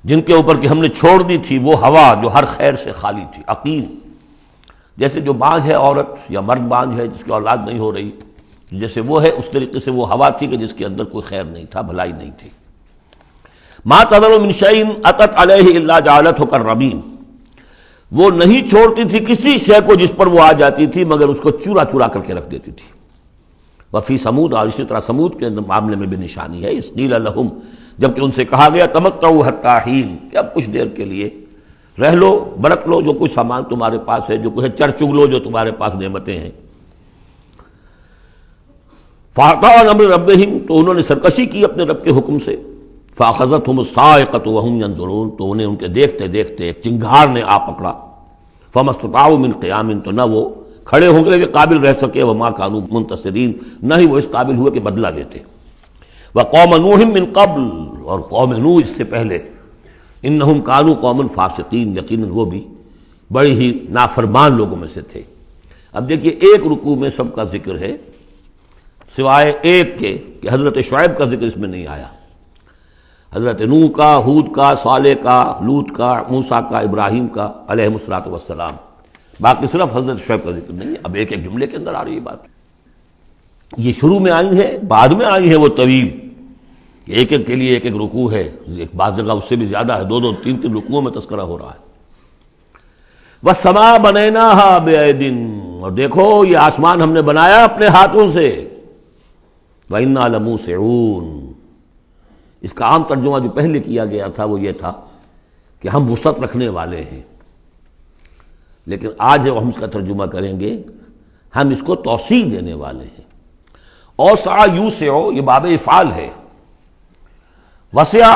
جن کے اوپر کہ ہم نے چھوڑ دی تھی وہ ہوا جو ہر خیر سے خالی تھی، عقیم، جیسے جو بانجھ ہے عورت یا مرد بانجھ ہے جس کی اولاد نہیں ہو رہی، جیسے وہ ہے اس طریقے سے وہ ہوا تھی کہ جس کے اندر کوئی خیر نہیں تھا، بھلائی نہیں تھی۔ ما تذر من شیء اتت علیہ الا جعلتہ کالرمیم، وہ نہیں چھوڑتی تھی کسی شے کو جس پر وہ آ جاتی تھی مگر اس کو چورا چورا کر کے رکھ دیتی تھی۔ وفی سمود، اور اسی طرح سمود کے معاملے میں بھی نشانی ہے، اس قیل لہم، جبکہ ان سے کہا گیا تمتعوا حتی حین، کہ اب کچھ دیر کے لیے رہ لو، برت لو جو کچھ سامان تمہارے پاس ہے، جو کچھ چر چگ لو جو تمہارے پاس نعمتیں ہیں۔ فَأَعْطَوْا عَنْ أَمْرِ رَبِّهِمْ، تو انہوں نے سرکشی کی اپنے رب کے حکم سے، فَأَخَذَتْهُمُ الصَّاعِقَةُ وَهُمْ يَنظُرُونَ، تو انہیں ان کے دیکھتے دیکھتے ایک چنگھار نے آ پکڑا، فَمَا اسْتَطَاعُوا مِنْ قِيَامٍ، تو نہ وہ کھڑے ہوں گے کہ قابل رہ سکے، وَمَا كَانُوا مُنْتَصِرِينَ، نہ ہی وہ اس قابل ہوئے کہ بدلہ لیتے۔ وَقَوْمَ نُوحٍ مِّن قَبْلُ، اور قوم نوح اس سے پہلے، انہم کانوا قوما فاسقین، یقیناً وہ بھی بڑے ہی نافرمان لوگوں میں سے تھے۔ اب دیکھیے ایک رکوع میں سب کا ذکر ہے سوائے ایک کے کہ حضرت شعیب کا ذکر اس میں نہیں آیا، حضرت نوح کا، ہود کا، صالح کا، لوط کا، موسیٰ کا، ابراہیم کا علیہ الصلوۃ والسلام، باقی صرف حضرت شعیب کا ذکر نہیں ہے۔ اب ایک ایک جملے کے اندر آ رہی ہے بات، یہ شروع میں آئی ہیں، بعد میں آئی ہیں وہ طویل، ایک ایک کے لیے ایک ایک رکوع ہے، ایک بعض جگہ اس سے بھی زیادہ ہے، دو دو تین تین رکوعوں میں تذکرہ ہو رہا ہے۔ وَالسَّمَاءَ بَنَيْنَاهَا بِأَيْدٍ، اور دیکھو یہ آسمان ہم نے بنایا اپنے ہاتھوں سے، وَإِنَّا لَمُوسِعُونَ، اس کا عام ترجمہ جو پہلے کیا گیا تھا وہ یہ تھا کہ ہم وسعت رکھنے والے ہیں، لیکن آج ہم اس کا ترجمہ کریں گے ہم اس کو توسیع دینے والے ہیں۔ اوسع یوسع، یہ باب افعال ہے، وسع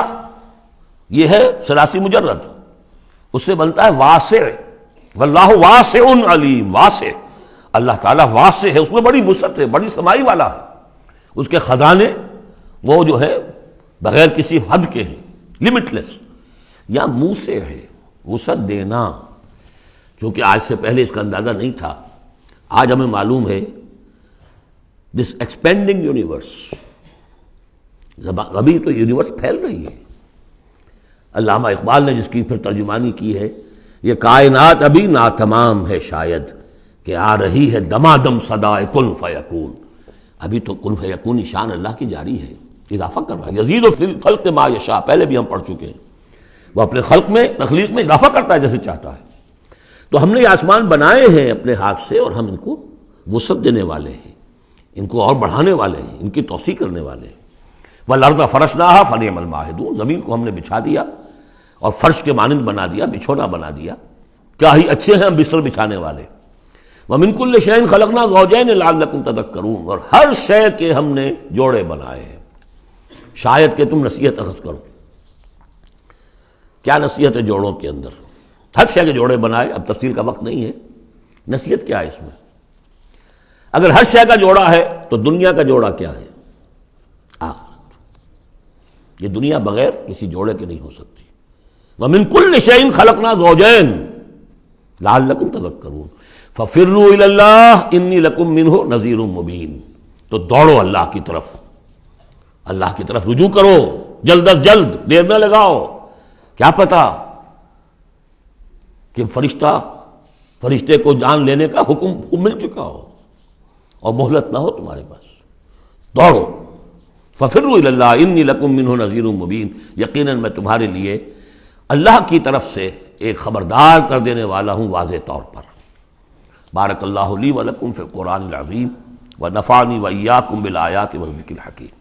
یہ ہے ثلاثی مجرد، اس سے بنتا ہے واسع، واللہ واسع علیم، واسع، اللہ تعالیٰ واسع ہے، اس میں بڑی وسعت ہے، بڑی سمائی والا ہے، اس کے خزانے وہ جو ہے بغیر کسی حد کے ہیں، لمٹ لیس، یا موسع ہے، وسعت دینا، چونکہ آج سے پہلے اس کا اندازہ نہیں تھا، آج ہمیں معلوم ہے دس ایکسپینڈنگ یونیورس، ابھی تو یونیورس پھیل رہی ہے۔ علامہ اقبال نے جس کی پھر ترجمانی کی ہے، یہ کائنات ابھی ناتمام ہے شاید کہ آ رہی ہے دمادم صدائے کن فیکون، ابھی تو کن فیکون شان اللہ کی جاری ہے، اضافہ کر رہا ہے، یزید فی الخلق ما یشاء، پہلے بھی ہم پڑھ چکے ہیں، وہ اپنے خلق میں، تخلیق میں اضافہ کرتا ہے جیسے چاہتا ہے۔ تو ہم نے یہ آسمان بنائے ہیں اپنے ہاتھ سے اور ہم ان کو وسعت دینے والے ہیں، ان کو اور بڑھانے والے ہیں، ان کی توسیع کرنے والے ہیں۔ وَالْأَرْضَ فَرَشْنَاهَا فَنِعْمَ الْمَاهِدُونَ، زمین کو ہم نے بچھا دیا اور فرش کے مانند بنا دیا، بچھونا بنا دیا، کیا ہی اچھے ہیں ہم بستر بچھانے والے۔ وَمِن كُلِّ شَيْءٍ خَلَقْنَا زَوْجَيْنِ لَعَلَّكُمْ تَذَكَّرُونَ، اور ہر شے کے ہم نے جوڑے بنائے ہیں شاید کہ تم نصیحت اخذ کرو۔ کیا نصیحت ہے جوڑوں کے اندر؟ ہر شے کے جوڑے بنائے، اب تفصیل کا وقت نہیں ہے، نصیحت کیا ہے اس میں؟ اگر ہر شے کا جوڑا ہے تو دنیا کا جوڑا کیا ہے؟ آخرت، یہ دنیا بغیر کسی جوڑے کے نہیں ہو سکتی۔ وَمِن كُلِّ شَيْءٍ خَلَقْنَا زَوْجَيْنِ لَعَلَّكُمْ تَذَكَّرُونَ فَفِرُّوا إِلَى اللَّهِ إِنِّي لَكُمْ مِنْهُ نَذِيرٌ مُبِينٌ، تو دوڑو اللہ کی طرف، اللہ کی طرف رجوع کرو، جلد از جلد، دیر نہ لگاؤ، کیا پتا کہ فرشتے کو جان لینے کا حکم مل چکا ہو اور مہلت نہ ہو تمہارے پاس، دوڑو۔ فَفِرُّوا إِلَى اللَّهِ إِنِّي لَكُمْ مِنْهُ نَذِيرٌ مُبِينٌ، یقیناً میں تمہارے لیے اللہ کی طرف سے ایک خبردار کر دینے والا ہوں واضح طور پر۔ بارک اللہ لی ولکم فی القرآن العظیم ونفعنی وإیاکم بالآیات والذکر الحکیم۔